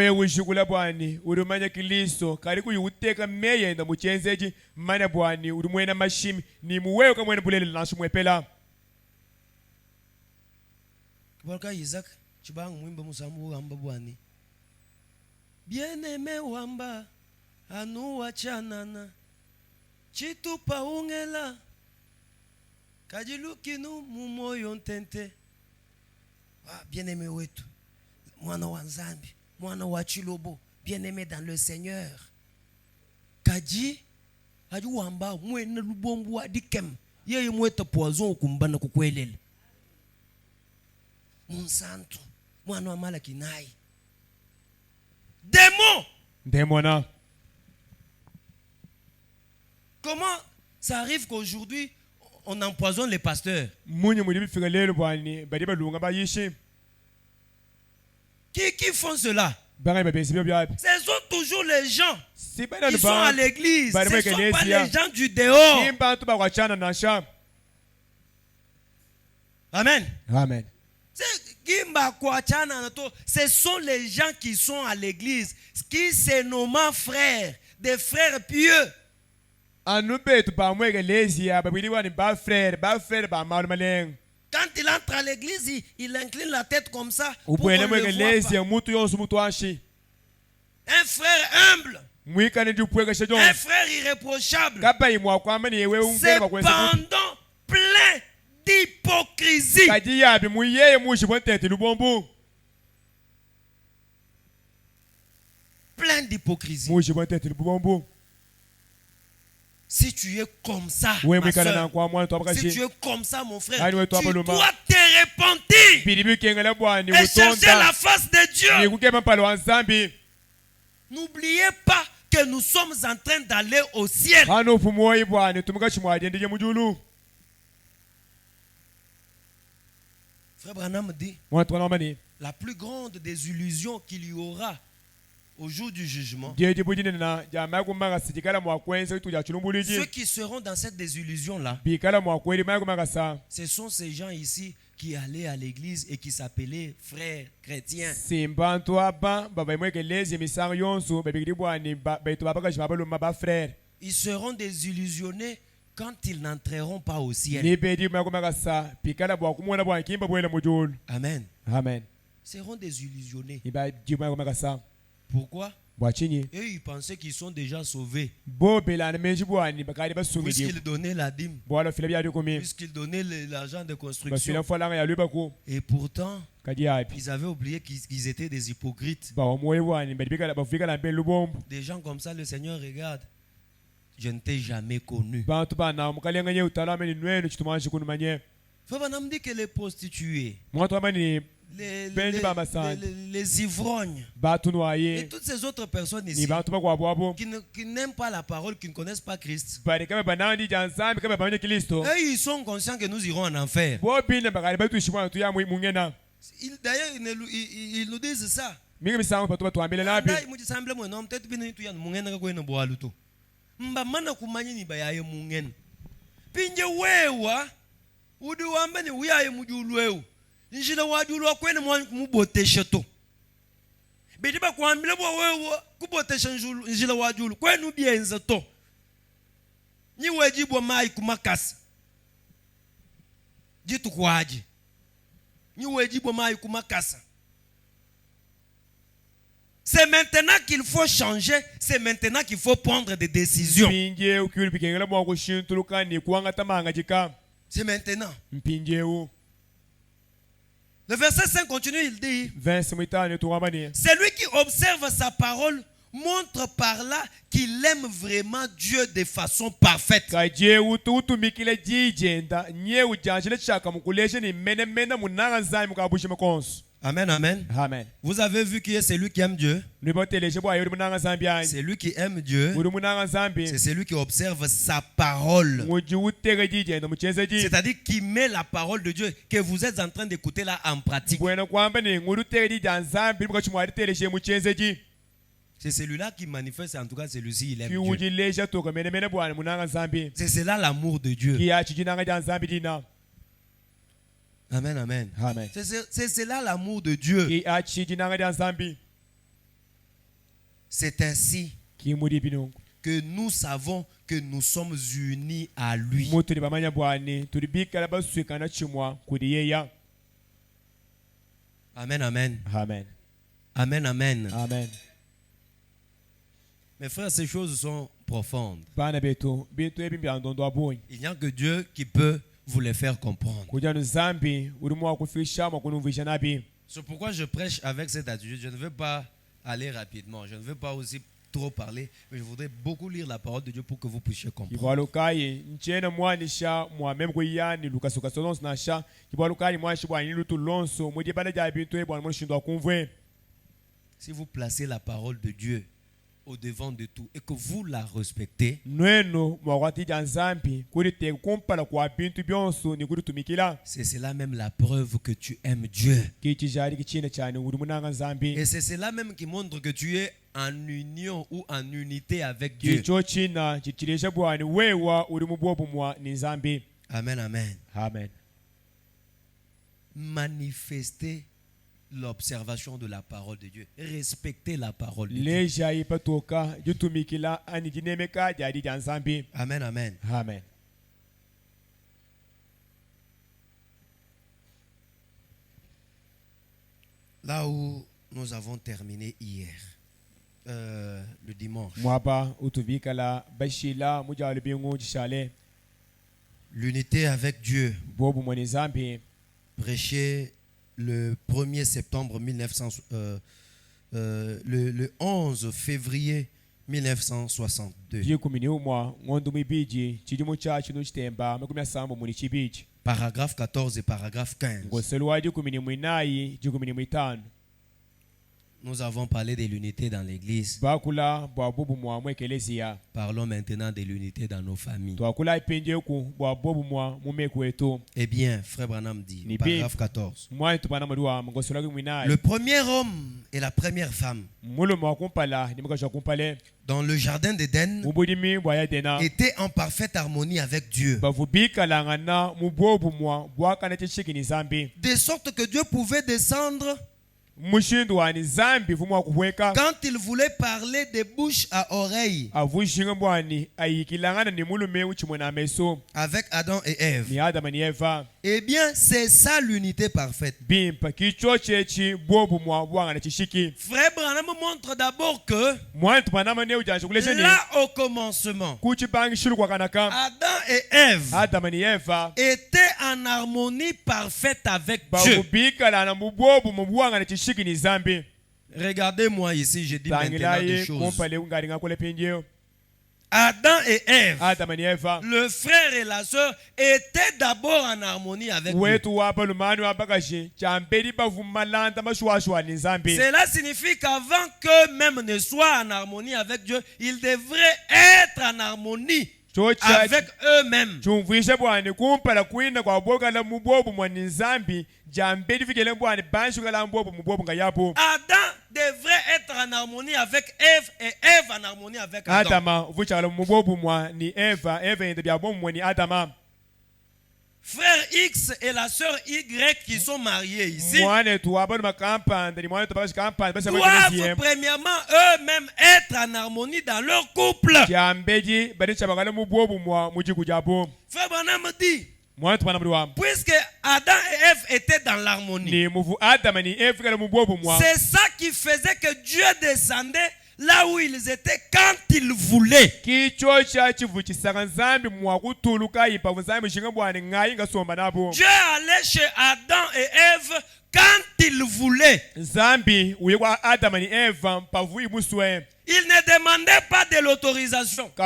A: Isaac, bien-aimé wamba, anu wachanana, chitu paungela. Kajilukinu mumoyo ntente. Bien-aimé wetu. Mwana wa Nzambi, mwana wa Chilobo, bien-aimé dans le Seigneur. Kaji aju wamba mwene lubombu adikem. Yeye mweta poison kumbana kukwelele. Monsanto, mwana wa Malakinai. Démon.
B: Démona.
A: Comment ça arrive qu'aujourd'hui on empoisonne les pasteurs? Qui font cela? Ce sont toujours les gens qui sont à l'église. Ce ne sont pas les gens du dehors. Amen.
B: Amen.
A: Ce sont les gens qui sont à l'église, qui se nomment frères, des frères pieux. Quand il entre à l'église, il incline la tête comme ça pour qu'on le voit pas. Un frère humble, un frère irréprochable, cependant plein d'hypocrisie. Plein d'hypocrisie. Si tu es comme ça, ma soeur, si tu es comme ça, mon frère, tu dois te repentir et chercher la face de Dieu. N'oubliez pas que nous sommes en train d'aller au ciel. Frère Branham dit, la plus grande des illusions qu'il y aura au jour du jugement, ceux qui seront dans cette désillusion-là, ce sont ces gens ici qui allaient à l'église et qui s'appelaient frères chrétiens. Ils seront désillusionnés quand ils n'entreront pas au ciel. Amen.
B: Amen.
A: Ils seront désillusionnés. Pourquoi? Et ils pensaient qu'ils sont déjà sauvés. Puisqu'ils donnaient la dîme. Puisqu'ils donnaient l'argent de construction. Et pourtant, ils avaient oublié qu'ils étaient des hypocrites. Des gens comme ça, le Seigneur regarde. Je ne t'ai jamais connu. Faut pas nous dire que les prostituées, les ivrognes et toutes ces autres personnes ici qui n'aiment pas la parole, qui ne connaissent pas Christ, ils sont conscients que nous irons en enfer. D'ailleurs, ils nous disent ça. Njila wajulu kwene mubotesha to bidiba kwambile bwo wewe kubotesha njila wajulu kwenu bienza to ni wejibwa mai kumakasa jitu kwaji ni wejibwa mai kumakasa. C'est maintenant qu'il faut changer, c'est maintenant qu'il faut prendre des décisions. C'est maintenant. Le verset 5 continue, il dit, celui qui observe sa parole montre par là qu'il aime vraiment Dieu de façon parfaite. Amen, amen.
B: Amen.
A: Vous avez vu qui est celui qui aime Dieu? C'est lui qui aime Dieu. C'est celui qui observe sa parole. C'est-à-dire qui met la parole de Dieu que vous êtes en train d'écouter là en pratique. C'est celui-là qui manifeste, en tout cas celui-ci, il aime Dieu. C'est cela l'amour de Dieu. Amen, amen.
B: Amen.
A: C'est cela l'amour de Dieu. C'est ainsi que nous savons que nous sommes unis à lui. Amen, amen.
B: Amen.
A: Amen, amen.
B: Amen.
A: Mes frères, ces choses sont profondes. Il n'y a que Dieu qui peut vous les faire comprendre. C'est pourquoi je prêche avec cette attitude. Je ne veux pas aller rapidement. Je ne veux pas aussi trop parler, mais je voudrais beaucoup lire la parole de Dieu pour que vous puissiez comprendre. Si vous placez la parole de Dieu au devant de tout et que vous la respectez, c'est cela même la preuve que tu aimes Dieu. Et c'est cela même qui montre que tu es en union ou en unité avec Dieu. Amen, amen.
B: Amen.
A: Manifestez l'observation de la parole de Dieu. Respectez la parole de Dieu. Amen, amen.
B: Amen.
A: Là où nous avons terminé hier, le dimanche, l'unité avec Dieu, prêché le 1er septembre 1962, le 11 février 1962. Paragraphe 14 et paragraphe 15. Nous avons parlé de l'unité dans l'église. Parlons maintenant de l'unité dans nos familles. Eh bien, Frère Branham dit, paragraphe 14. Le premier homme et la première femme dans le jardin d'Éden étaient en parfaite harmonie avec Dieu. De sorte que Dieu pouvait descendre quand il voulait parler de bouche à oreille avec Adam et Ève. Eh bien, c'est ça l'unité parfaite. Frère Branham montre d'abord que là au commencement, Adam et Ève étaient en harmonie parfaite avec Dieu. Regardez-moi ici, je dis maintenant des choses. Adam et Ève, le frère et la sœur, étaient d'abord en harmonie avec Dieu. Cela signifie qu'avant qu'eux-mêmes ne soient en harmonie avec Dieu, ils devraient être en harmonie avec eux-mêmes. Adam devrait être en harmonie avec Ève et Ève en harmonie avec Adam. Frère X et la sœur Y qui sont mariés ici doivent premièrement eux-mêmes être en harmonie dans leur couple. Frère Branham dit, puisque Adam et Ève étaient dans l'harmonie, c'est ça qui faisait que Dieu descendait là où ils étaient quand il voulait. Dieu allait chez Adam et Ève quand il voulait,
B: il
A: ne demandait pas de l'autorisation. Il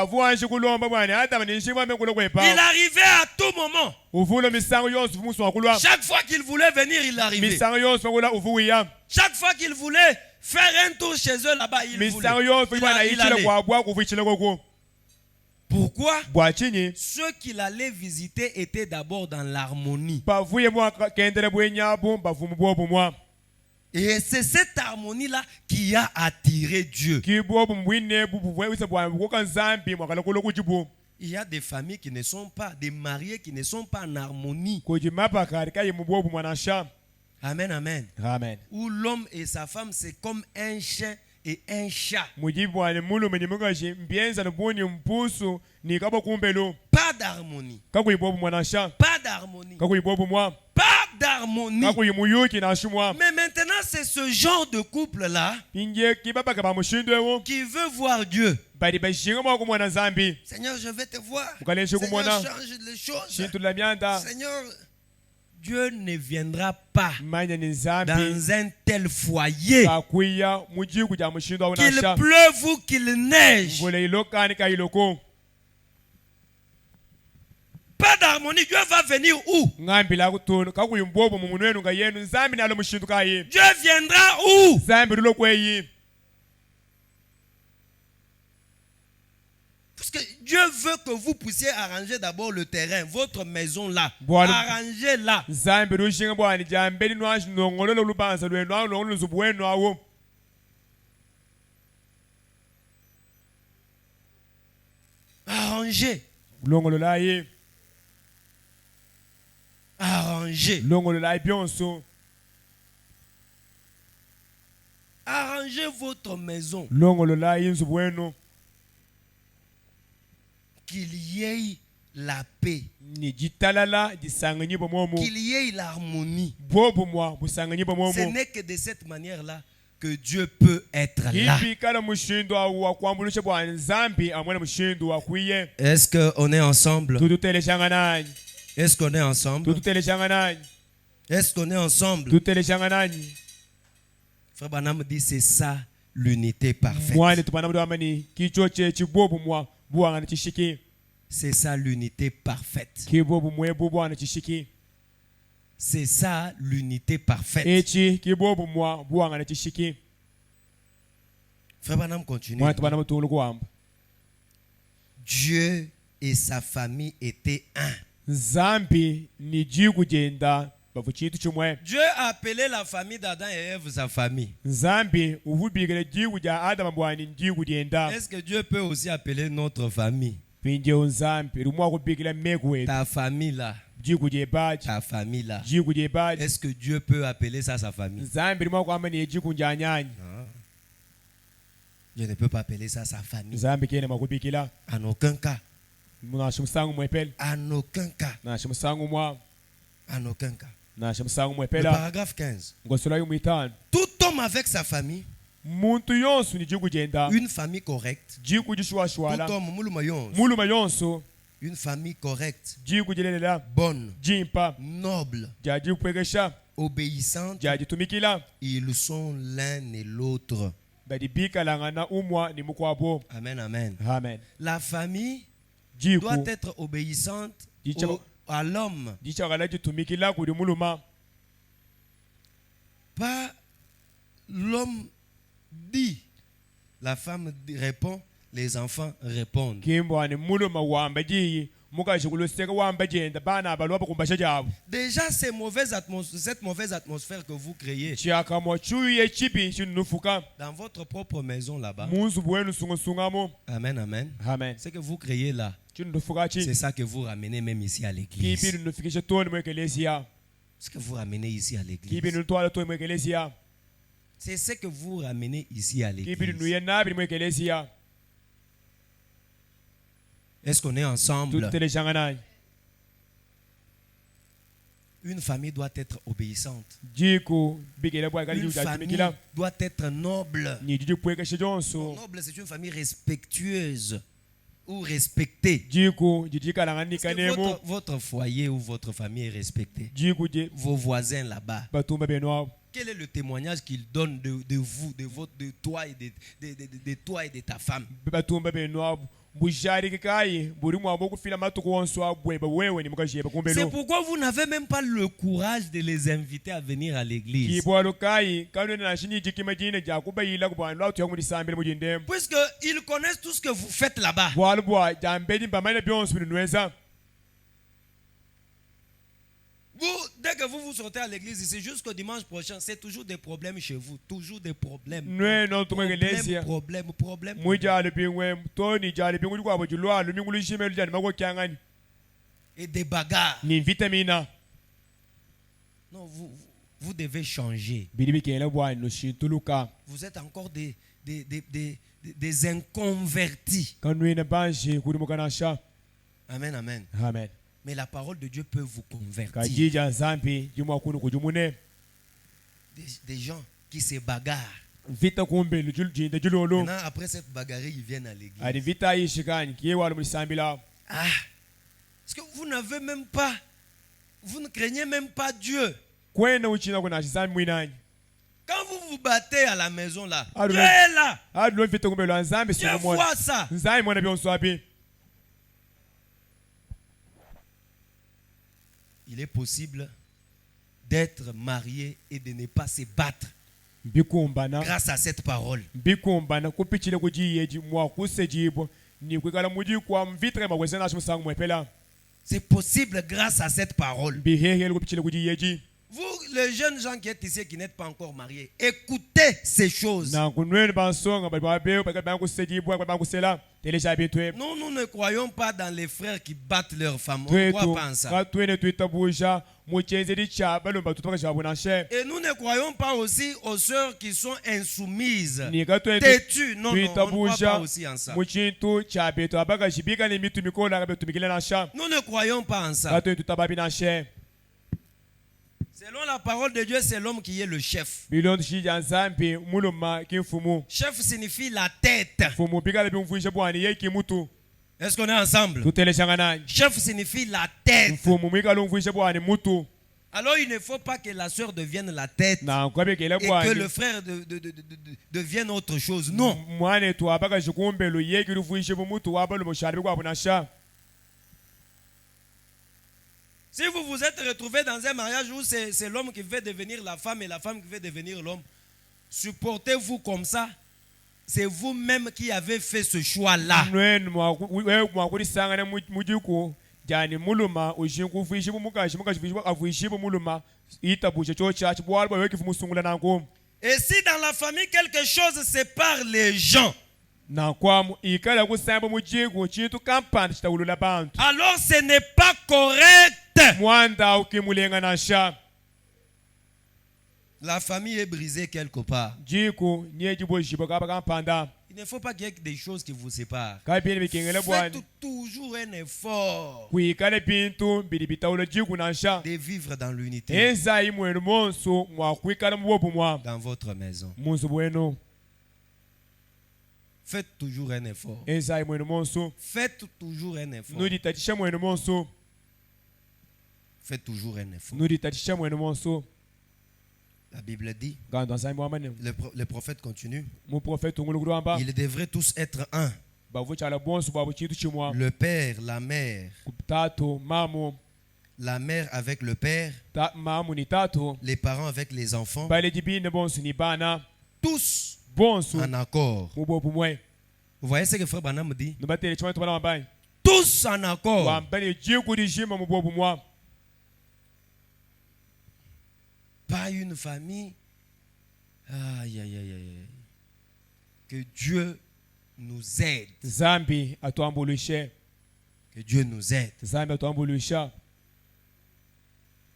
A: arrivait à tout moment. Chaque fois qu'il voulait venir, il arrivait. Chaque fois qu'il voulait faire un tour chez eux là-bas, il voulait. Il allait. Pourquoi? Ceux qu'il allait visiter étaient d'abord dans l'harmonie. Et c'est cette harmonie-là qui a attiré Dieu. Il y a des familles qui ne sont pas, des mariés qui ne sont pas en harmonie. Amen, amen.
B: Amen.
A: Où l'homme et sa femme, c'est comme un chien et un chat. Pas d'harmonie. Pas d'harmonie. Pas d'harmonie. Mais maintenant, c'est ce genre de couple-là qui veut voir Dieu. Seigneur, je vais te voir. Seigneur, change les choses. Seigneur, Dieu ne viendra pas dans un tel foyer, qu'il pleuve ou qu'il neige. Pas d'harmonie. Dieu va venir où? Dieu viendra où? Parce que Dieu veut que vous puissiez arranger d'abord le terrain, votre maison là. Arrangez là. Arrangez. Arrangez. Arrangez votre maison. Qu'il y ait la paix. Qu'il y ait l'harmonie. Ce n'est que de cette manière-là que Dieu peut être là. Est-ce qu'on est ensemble? Est-ce qu'on est ensemble? Est-ce qu'on est ensemble? Frère Branham dit c'est ça l'unité parfaite. C'est ça l'unité parfaite. C'est ça l'unité parfaite. Frère Branham continue. Dieu et sa famille étaient un. Dieu a appelé la famille d'Adam et Ève sa famille. Est-ce que Dieu peut aussi appeler notre famille? Ta famille là. Ta famille là. Est-ce que Dieu peut appeler ça sa famille? Je ne peux pas appeler ça sa famille. En aucun cas. En aucun cas. En aucun cas. Le paragraphe 15. Tout homme avec sa famille, une famille correcte. Tout homme, une famille correcte, bonne, noble, obéissante, ils sont l'un et l'autre. Amen, amen.
B: Amen.
A: La famille doit être obéissante à l'homme. Pas l'homme dit, la femme répond, les enfants répondent. Déjà, cette mauvaise atmosphère que vous créez dans votre propre maison là-bas. Amen, amen. Ce que vous créez là, c'est ça que vous ramenez même ici à l'église. Ce que vous ramenez ici à l'église. C'est ce que vous ramenez ici à l'église. Est-ce qu'on est ensemble? Une famille doit être obéissante. Une famille doit être noble. Noble, c'est une famille respectueuse. ou respecté. Est-ce que votre foyer ou votre famille est respecté? Vos voisins là-bas. Quel est le témoignage qu'ils donnent de vous, de toi et de toi et de ta femme? C'est pourquoi vous n'avez même pas le courage de les inviter à venir à l'église. Puisqu'ils connaissent tout ce que vous faites là-bas. Vous, dès que vous sortez à l'église ici, jusqu'au dimanche prochain, c'est toujours des problèmes chez vous. Toujours des problèmes. Problème. Et des bagarres. Non, vous devez changer. Vous êtes encore des inconvertis. Amen, amen.
B: Amen.
A: Mais la parole de Dieu peut vous convertir. Des gens qui se bagarrent. Maintenant, après cette bagarre, ils viennent à l'église. Est-ce que vous n'avez même pas, vous ne craignez même pas Dieu? Quand vous vous battez à la maison là, Dieu est là. Dieu voit ça. Il est possible d'être marié et de ne pas se battre grâce à cette parole. C'est possible grâce à cette parole. Vous, les jeunes gens qui êtes ici et qui n'êtes pas encore mariés, écoutez ces choses. Nous ne croyons pas dans les frères qui battent leurs femmes. On ne croit pas en ça. Et nous ne croyons pas aussi aux sœurs qui sont insoumises, têtues. Non, on ne croit pas aussi en ça. Nous ne croyons pas en ça. Selon la parole de Dieu, c'est l'homme qui est le chef. Chef signifie la tête. Est-ce qu'on est ensemble? Chef signifie la tête. Alors il ne faut pas que la sœur devienne la tête et que le frère devienne autre chose. Non. Si vous vous êtes retrouvé dans un mariage où c'est l'homme qui veut devenir la femme et la femme qui veut devenir l'homme, supportez-vous comme ça. C'est vous-même qui avez fait ce choix-là. Et si dans la famille quelque chose sépare les gens, alors ce n'est pas correct. La famille est brisée quelque part. Il ne faut pas qu'il y ait des choses qui vous séparent. Faites toujours un effort de vivre dans l'unité dans votre maison. Faites toujours un effort. Faites toujours un effort. Faites toujours un effort. La Bible dit, le prophète continue, ils devraient tous être un. Le père, la mère, la mère avec le père, les parents avec les enfants, tous en accord. Vous voyez ce que Frère Branham dit? Tous en accord. Pas une famille. Aïe, aïe, aïe, aïe. Que Dieu nous aide. Que Dieu nous aide.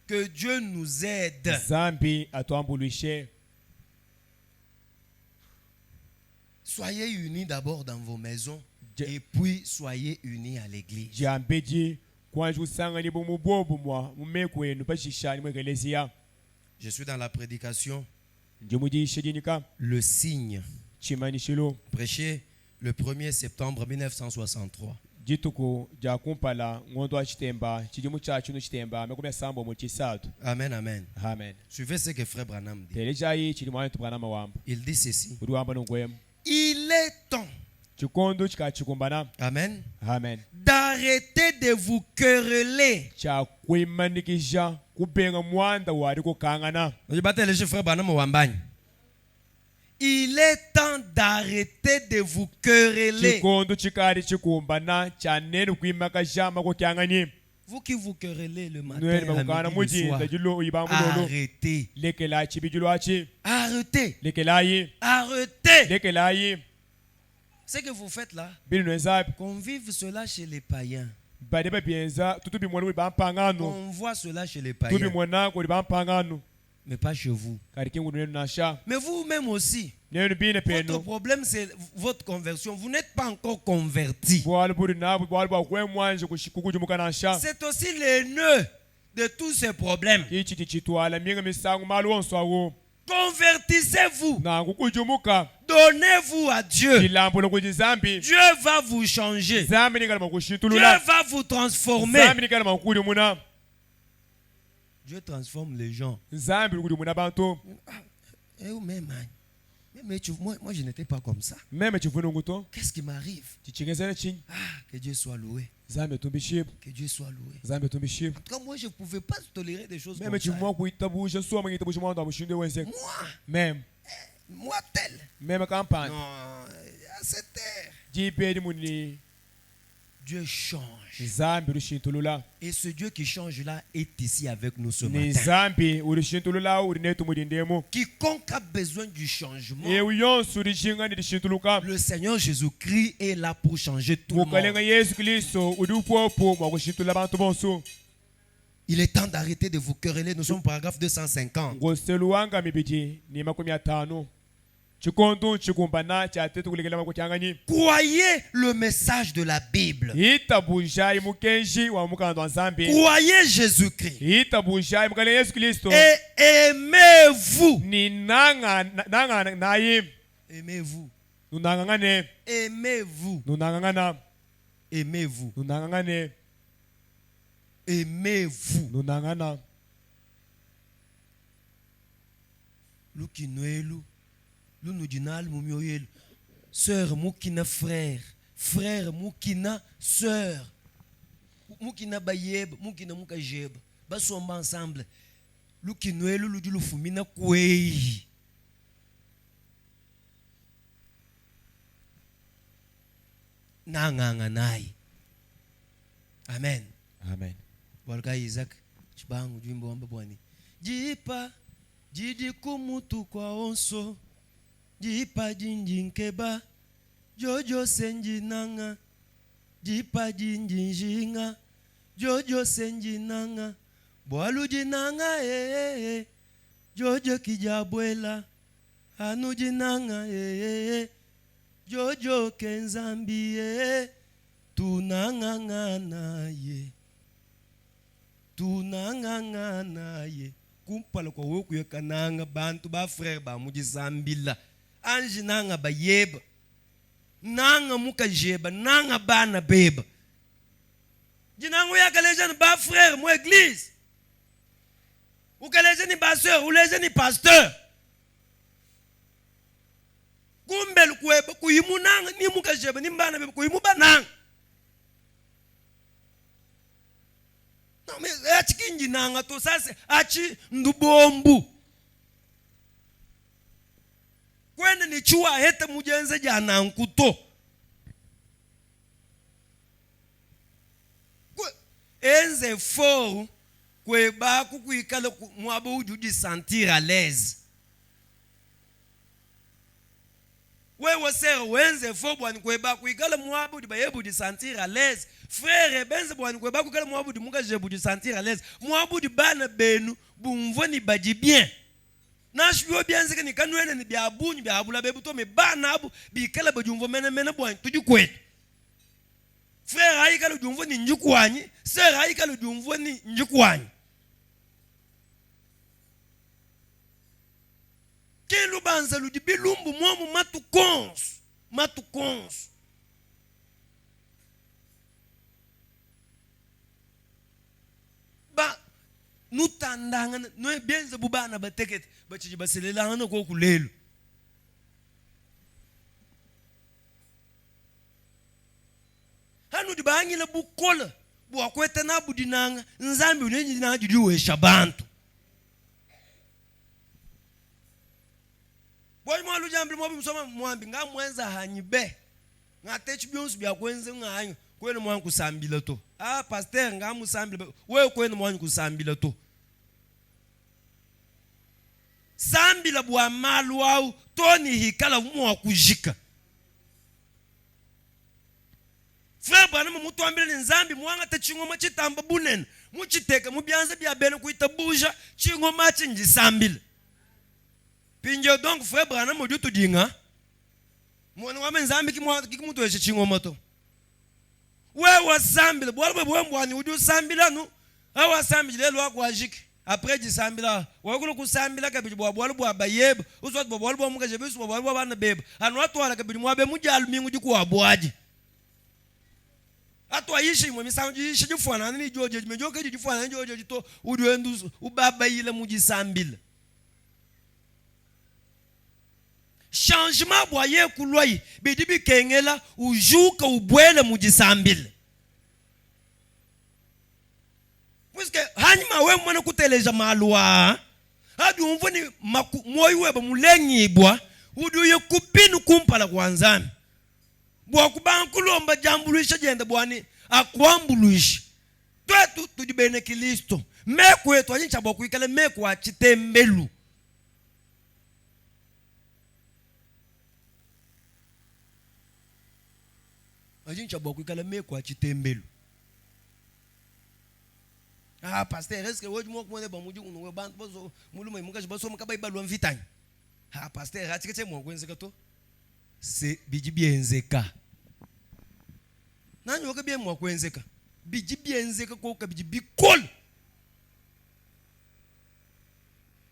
A: Que Dieu nous aide. Soyez unis d'abord dans vos maisons et puis soyez unis à l'église. Je suis dans la prédication. Le signe. Prêcher Le 1er septembre 1963. Amen, amen.
B: Amen.
A: Suivez ce que Frère Branham dit. Il dit ceci. Il est temps. Amen.
B: Amen.
A: D'arrêter de vous quereller. Il est temps d'arrêter de vous quereller. Vous qui vous querellez le matin, à midi, le soir, arrêtez. Arrêtez. Arrêtez. Ce que vous faites là, qu'on vive cela chez les païens. On voit cela chez les païens. Mais pas chez vous. Mais vous-même aussi. Votre problème, c'est votre conversion. Vous n'êtes pas encore converti. C'est aussi le nœud de tous ces problèmes. Convertissez-vous. Donnez-vous à Dieu. Dieu va vous changer. Dieu va vous transformer. Dieu transforme les gens. Mais moi, je n'étais pas comme ça. Qu'est-ce qui m'arrive? Que Dieu soit loué. Que Dieu soit loué. En tout cas, moi, je ne pouvais pas tolérer des choses comme ça. Moi tel. Non, à cette terre. Dieu change. Et ce Dieu qui change là est ici avec nous ce matin. Quiconque a besoin du changement, le Seigneur Jésus-Christ est là pour changer tout le monde. Il est temps d'arrêter de vous quereller. Nous sommes au paragraphe 250. Croyez le message de la Bible. Croyez Jésus-Christ. Et aimez-vous. Aimez-vous. Aimez-vous. Aimez-vous. Aimez-vous. Lukinuelu. L'unudinal mumioyel. Sœur mukina frère. Frère mukina sœur. Mukina bayeb. Mukina mukajeb. Basomba ensemble. Lukinuelu ludilufumina kwei. Nanganga nai. Amen.
B: Amen.
A: Walga Isaac. Chibangu jimbo wamba bwani. Jipa. Jidi kumutu kwa onso. Jipa jinji nkeba. Jojo senji nanga. Jipa jinji njinga. Jojo senji nanga. Bwalu jinanga Jojo kijabwela. Anu jinanga Jojo kenzambi Tunangangana Tunangangana Kumpala kwa woku yekananga. Bantu ba frère ba mujizambila. Anji nanga ba yeba. Nanga muka jeba. Nanga bana beba. Jinangu ya kalejani ba frère mu église. Ou kalejani ba sœur. Ou lejani pasteur. Kumbel kueba. Kuyimu nanga. Ni muka jeba. Ni mbana beba. Kuyimu ba nanga. Non mais achi kinji nanga to sase. Achi ndubombu. Kwene ni chua hete mujenze jana nkuto. Enze fort kwe ba kukuikala mwabo ujuji sentir à l'aise. Wewe sere wenze fort bwani kwe ba kuikala mwabo di bayebu di sentir à l'aise. Frère benze bwani kwe ba kuikala mwabo di muka jebu di sentir à l'aise. Mwabo di bana benu bumvoni baji bien. Nashbiyo bianzike ni kanwene ni biabu ni biabula bebu to me bana abu bikala bajumvo mene bwani tujukwetu. Frère haika le jumvo ni njukwanyi, sœur haika le jumvo ni njukwanyi. Kilu banza lu di bilumbu mwamu matu konsu. matukons. Ba nous tandanga nous bien ze bubana bateket bachi baselela ngana ko kulelo. Hanu dibangi la bukola bu akweta na budinanga nzambi unenyi na judiwe shabantu. Boy mwalu jambi mwabi msoma mwambi nga mwenza hanyibe nga techi byonsu bya kwenze nga hanyo kwenu mwangu kusambila to. Ah pasteur nga musambila wewe kwenu mwangu kusambila to. Sambila bwa malu au toni hikala mwa kujika. Frère Branham mutu ambile nzambi mwanga te chingoma chitamba bunen muchiteka mubyanze bya bene kuita buja chingoma chinji sambile. Pinjo donc frère Branham mo dutu dinga mwana wa nzambi kimutu eshe chingoma to. Wewe sambile bwalwe bwembwani udu sambila nu awa sambile lelo akwajiki après di sambila wakulu kusambila kabiji bwalwe bwabayeba uzwa bwalwe bwamukaje bisu bwalwe bana beba anu atwala kabiji mwabe mujalu mingu diku abwaji. Atwa yishi mwe misanju yishi jifwana ni joje mejoke jifwana joje to uduendu ubaba yile mujisambila. Changement boye kuloi bidibi kengela ujuka ubwele mujisambile. Puisque hanyuma we mwana kuteleja malwa hadi umvoni moyo weba mulengibwa uduye kupinu kumpala kwanzami. Bwa kubankulomba jambulisha jenda bwani akwambuluisha. Twetu tudibene Kristo. Meku yetu anyincha bwa kuikale meku achitembelu. Anyincha bwa kuikale meku achitembelu. Ah pasteur est-ce que woji moko mwene ba muji unwe bantu bozo muluma imukaje baso mukaba ibalwa mvitani. Ah pasteur atikete mwa kwenzeka to. Se bijibienzeka. Nani woke bien mwa kwenzeka? Bijibienzeka ko kabiji bikol.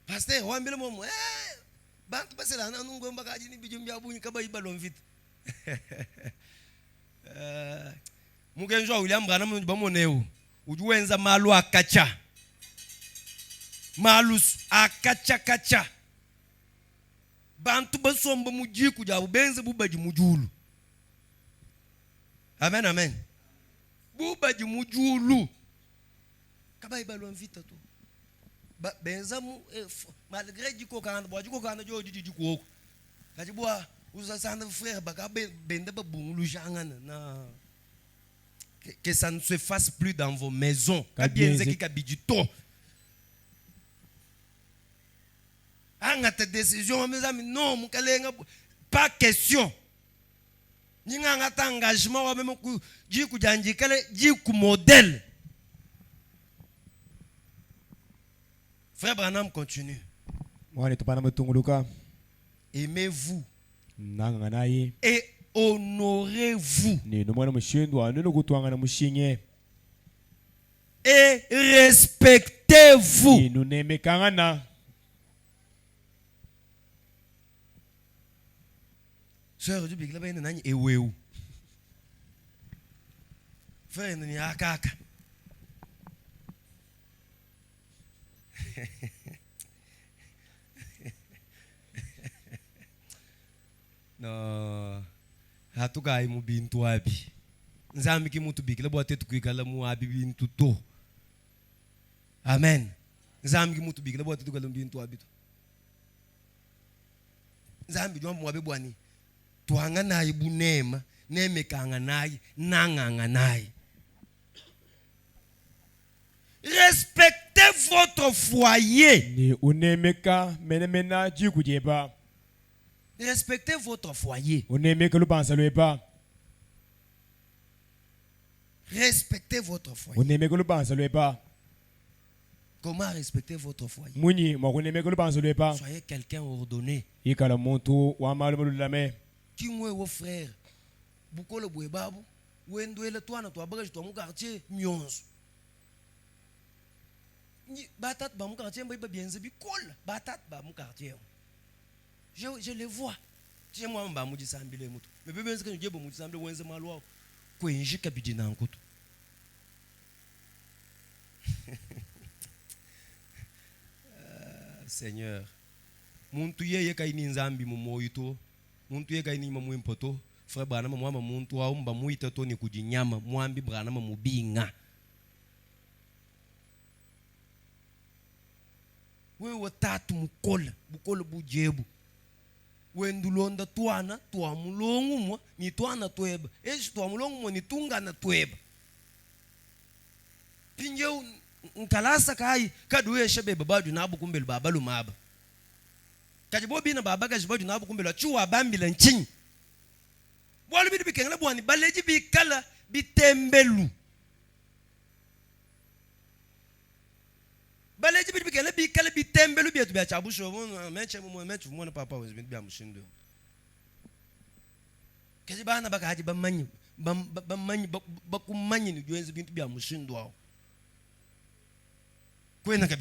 A: Pasteur wambile momo bantu basela na ngomba kaji ni bijumbi abunyi kaba ibalo mvita. Mugenjwa William Branham bamoneo. Ujuwenza malu akacha. Malus akacha kacha. Bantu basomba mujiku jabu benze bubaji mujulu. Amen amen. Bubaji mujulu. Kaba ibalwa mvita tu. Benza mu malgré diko kana bwa diko kana jo diko oko. Kaji bwa uzasanda frère baka bende ba bungulu jangana na que ça ne se fasse plus dans vos maisons. Kabienze ki kabidito. Anga ta décision mes amis non mukalenga pas question. Ninga ngata engagement wa même ku ji ku janjikale ji ku modèle. Frère Branham continue.
B: Mwana tupana mtunguluka.
A: Aimez-vous.
B: Nanganaye.
A: Et honorez-vous. Et respectez-vous. Sœur du big là nani eweu. Frère ni akaka. No hatukai mu bintu abi nzambi ki mutu bikile bote tukwikala mu abi bintu to. Amen. Nzambi ki mutu bikile bote tukwikala mu bintu abi to. Nzambi jomba mwabe bwani tuanga nayi bunema nemekanga nayi nanganga nayi. Respectez votre foyer.
B: Ni unemeka menemena jikujeba.
A: Respectez votre foyer. Respectez votre foyer. Comment respecter votre foyer? Soyez quelqu'un ordonné. Qui mwe wo frère? Bukolo bwe babu. Wendwele twana twa bagaje twa mu quartier myonzo. Batat ba mu quartier mba bienze bikol. Batat ba mu quartier. Je les vois. tie moi mba muji sambile mutu me bebe nzika njebo muji sambile wenze malwa kwenjika bidina nkutu. Seigneur, muntu yeye kaini nzambi mu moyo, muntu yeye kaini mu impoto, frère Branham mwamba muntu wa umba muita to ni kujinyama, mwambi Branham mubinga. Wewe watatu mukola, bukola bujebu. Wendulonda tuana, tuwa mulongu mwa, ni tuana tueba. Eji tuwa mulongu mwa, ni tunga na tueba. Pinje nkalasa kai kaduwe shebe babadu na abu kumbelu babalu maba. Kajibobi na babaga jibadu na abu kumbelu chuwa bambila nchini. Bwalu bidu bikengela bwani baleji bikala bitembelu. Baleji bidu bikengela bikala bitembelu biatu bia chabusho meche mwana papa wezi bintu bia mushindu. Kajibana baka haji bamanyi bakumanyi ni juenzi bintu bia mushindu wao. Vous n'êtes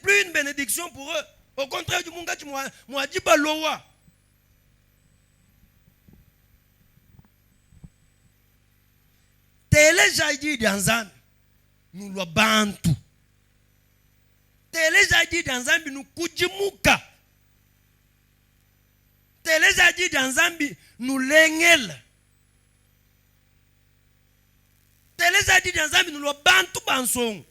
A: plus une bénédiction pour eux. Au contraire du monde, moi dit balowa. Tele jaidi danzan nous lo bantu. Tele jaidi danzan nous kujimuka. Tele jaidi danzan nous lengel. Teleza dit dans Zambi nous le bantu bansong.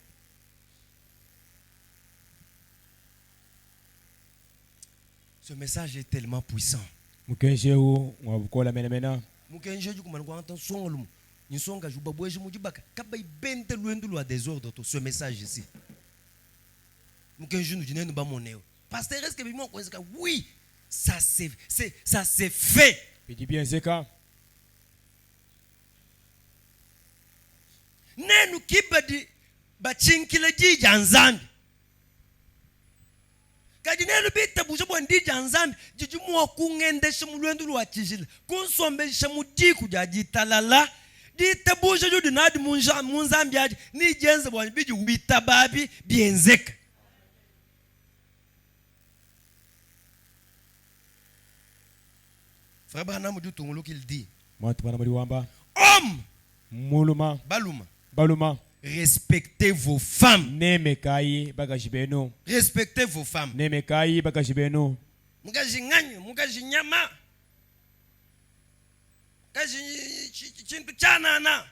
A: Ce message est tellement puissant.
B: Mukenje u wabukola mena.
A: Mukenje du kumana kwa songolum. Ni songa juba boeje mujibaka. Kaba ibente luendu lwa désordre to ce message ici. Mukenje nous dit nous ba moneo. Pasteur est-ce que bimo ko oui, ça c'est fait.
B: Pidi bien zeka.
A: Nenu kibadi bachinkile jija nzambi. Kadi nenu bita bujobo ndija nzambi jijumu kungendesha mulwendu lwa chijila. Kunsombesha mudiku jajitalala. Dita bujo judi nadi munzambi aji ni jenze bwani biji ubita babi bienzeka. Frère Branham du tungulu qu'il dit.
B: Mwatu bana wamba.
A: Homme.
B: Muluma. Baluma.
A: Respectez vos femmes.
B: Nemekai bagajibeno.
A: Respectez vos femmes.
B: Nemekai bagajibeno.
A: Mugajinganyo, mugajinyama. Chintu chanana.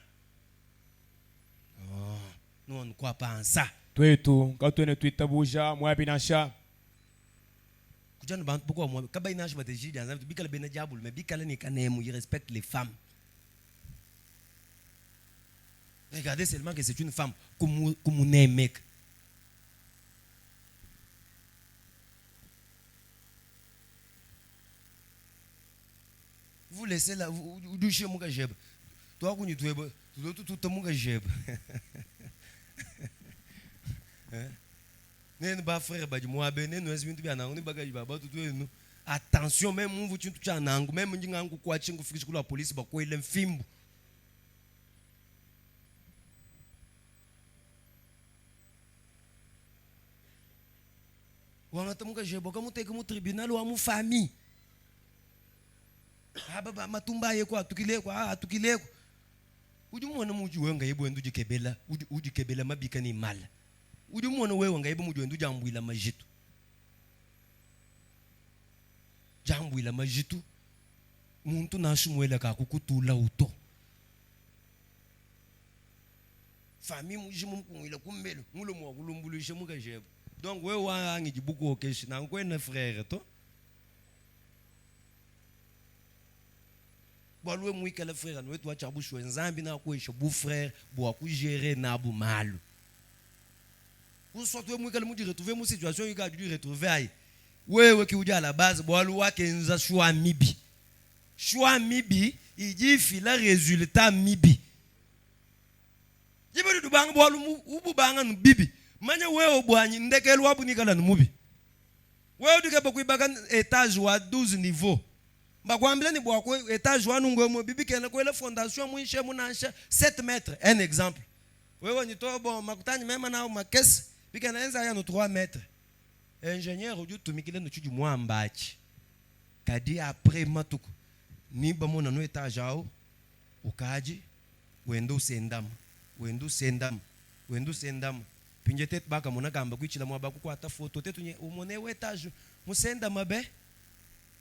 A: Oh, nous on ne croit pas en ça.
B: Twetu, katwene twitabuja mwabinasha.
A: Kujana bantu pourquoi moi kaba inash bateji dans bikala bena diable mais bikala ni kanemu, il respecte les femmes. Regardez seulement que c'est une femme comme un mec. Vous laissez là, vous douchez mon gajeb. Toi, vous n'y trouvez pas. Tout mon gajeb. Attention, même vous tu as un angle, même si vous avez la police, vous avez un film. Wangatamuka jebo kama uteke mu tribunal wa mu famille. Baba matumba ye kwa tukile kwa atukile. Uju mwana muju wenga yebo ndu jikebela, uju kebela mabika ni mala. Uju mwana wewe wenga yebo muju ndu jambwila majitu. Jambwila majitu. Muntu nashumwela ka kukutula uto. Famille muju mumkwila kumbelo, mulo mwa kulumbulisha muka jebo. Donc, we wangi jibuko keshi na ngwene frère to. Balwe mwikala frère no wetu acha busho nzambi na kwesha bu frère bo akugérer na bu malu. Ou soit we mwikala mu di retrouver mu situation yika du retrouver ai. Wewe ki uja la base bwalu wake nza shwa mibi. Shwa mibi iji fila résultat mibi. Jibe du bang bwalu ubu banga nu bibi. Manya wewe bwanyi ndekelu wabu nikala numubi. Wewe dikeba kuibaka étage wa 12 niveau. Bakwambila ni bwa kwa étage wa nungwe mo bibi kena kwa ile fondation muishe munansha 7 mètres. Un exemple. Wewe ni to bon makutani mema na makesi bika naenza ya no 3 mètres. ingénieur uju tumikile no chuju mwambachi kadi après matuku ni bamona no etage ao ukaji wendo sendam pinje tet baka mona gamba kwichila mwaba kukwata photo tetu nye umone etage musenda mabe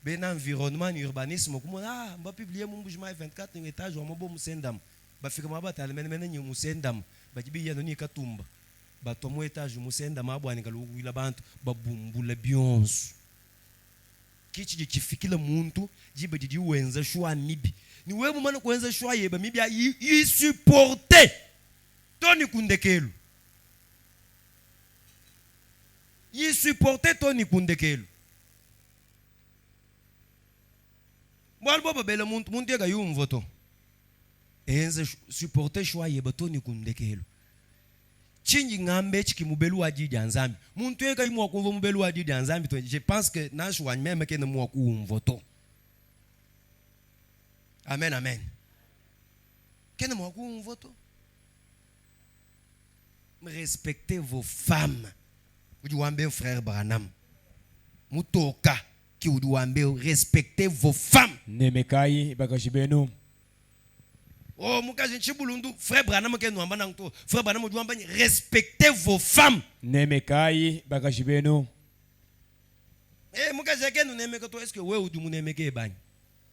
A: ben environnement urbanisme kumona mba publier mu mbujima 24 ni etage wa mobo musendam bafika mabata mene nyi musendam bajibi yano ni katumba bato mu etage musenda mabwani kalugwila bantu babumbula byonso kichi chifikile muntu jiba jiji wenza shwa mibi ni wewe mwana kuenza shwa yeba mibi yi supporter toni kundekelu yi supporter toni kundekelu mwali baba bela muntu yega yumvoto enza supporter shwa yeba toni kundekelu chinji ngambe chikimubelu wa jiji anzambi muntu yega imwa kuva mubelu wa jiji anzambi to je pense que nashwa meme kene mwa kuumvoto. Amen. Kene mwa kuumvoto. Respectez vos femmes. Ujuambe frère Branham. Mutoka ki ujuambe respectez vos femmes.
B: Nemekai bakashibenu.
A: Oh, mukazi nchibulundu frère Branham ke nuamba nangto frère Branham ujuamba respectez vos femmes.
B: Nemekai bakashibenu.
A: Mukazi ke nunemeka to est-ce que we uju munemeke bani?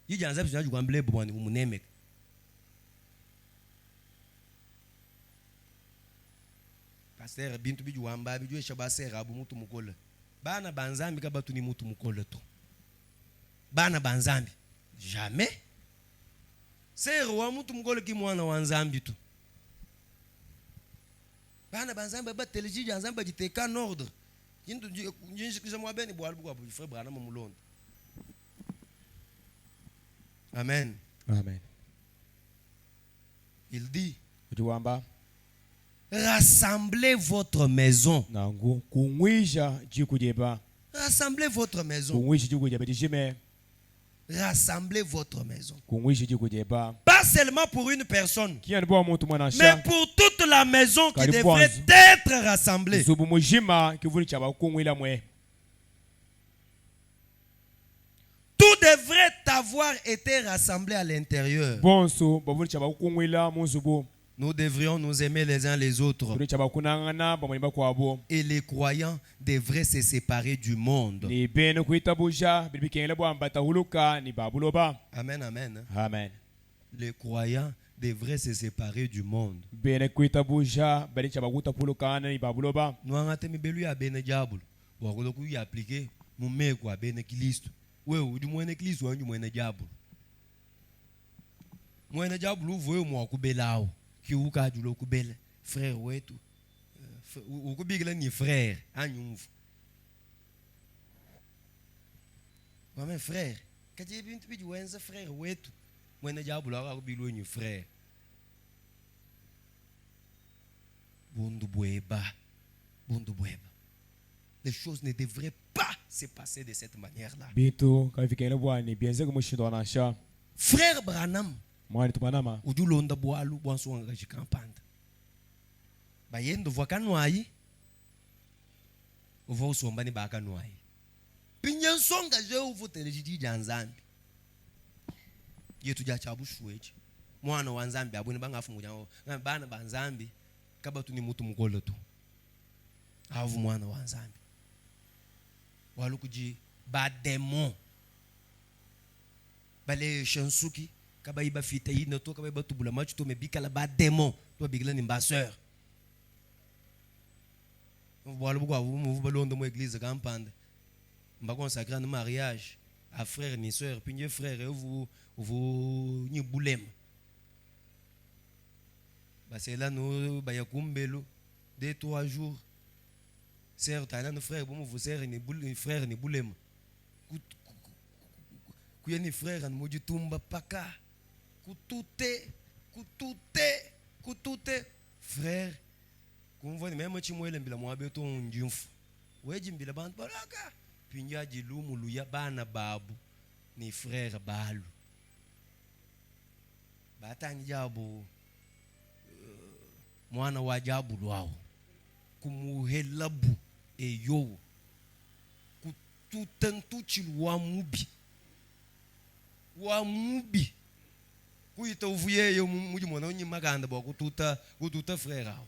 A: Yiji anza bisha juambele bwani munemeka. Pasteur bintu bijuamba bijue shabasera abu mutu mukola. Bana banzambi ka batu ni mutu mukola to. Bana banzambi jamais. Sera wa mutu mukola ki mwana wa nzambi tu. Bana banzambi ba telejiji anzambi jiteka en ordre. Yindu njinshikisha mwabeni bwa albu kwa frère Branham mulondo. Amen. Il dit rassemblez votre maison. Rassemblez votre maison. Rassemblez votre maison. Pas seulement pour une personne, mais pour toute la maison qui devrait être rassemblée. Tout devrait avoir été rassemblé à l'intérieur. Nous devrions nous aimer les uns les autres. Et les croyants devraient se séparer du monde. Amen. Les croyants devraient se séparer du monde. Wewe udi mwene Kristo wanyu mwene diablo. Mwene diablo uvoye mwa kubelao. Ki ukajulo kubele frère wetu. Ukubigila ni frère anyumvu. Mama frère, kaje bintu biji wenza frère wetu. Mwene diablo akubilo ni frère. Bundu bweba. Les choses ne devraient pas se passer de cette manière-là. Frère Branham, ujulonda bwalu bwansonga jikampanda. Bayendo vakanwai, uva usomba ni bakanwai. Pinyensonga je uvu telejiji janzambi. Yetu jachabu shwechi. Mwana wa nzambi abuni bangafu mujao. Bana banzambi kabatu ni mutu mukolo tu. Avu mwana wa nzambi. Walukuji ba démon bale chansuki kaba iba fita ina to kaba iba tubula machu to mebikala ba démon to bigila ni mbasseur walu kwa mu balondo mo église campande mba consacrer un mariage à frère ni sœur puis frère vous ni boulem ba c'est là no ba yakumbelo 2-3 jours. Sœur tana no frère bon vous sœur ni frère ni boulem kuya ni frère ni moju tumba paka kutute frère kumva ni mema chimwele mbila mwabe to njimfu weji mbila bantu baraka pinja jilumu luya bana babu ni frère balu batangi jabo mwana wa jabu lwao kumuhelabu eyo tutantu chilwa mubi wa mubi kuita uvuye yo muji mona onyi maganda ba kututa frère ao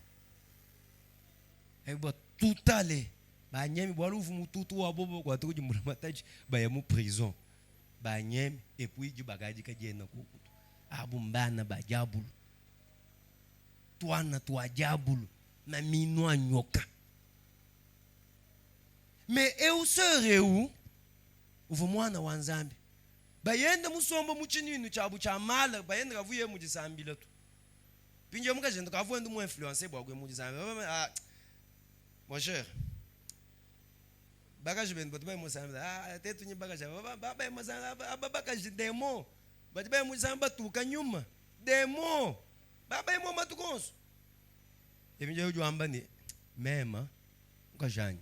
A: ba tutale ba nyemi bo luvu mututu wa bobo kwa tuji mataji ba ya mu prison ba nyemi et puis ji bagaji ka jena kukutu abumbana ba jabulu tuana tuajabulu na minwa nyoka. Mais eu serai où uvu mwana wa Nzambi bayenda musomba muchininu chabu cha mala bayenda kavuye mujisambila tu pinje muka jenda kavuye ndu mu influencer bwa kwe mujisambila mon cher bagage ben botu bay musambila tetu nyi bagage baba musambila bagage demo bati bay musambila tu kanyuma demo baba mo matukonso ebinje uju amba ni mema ukajani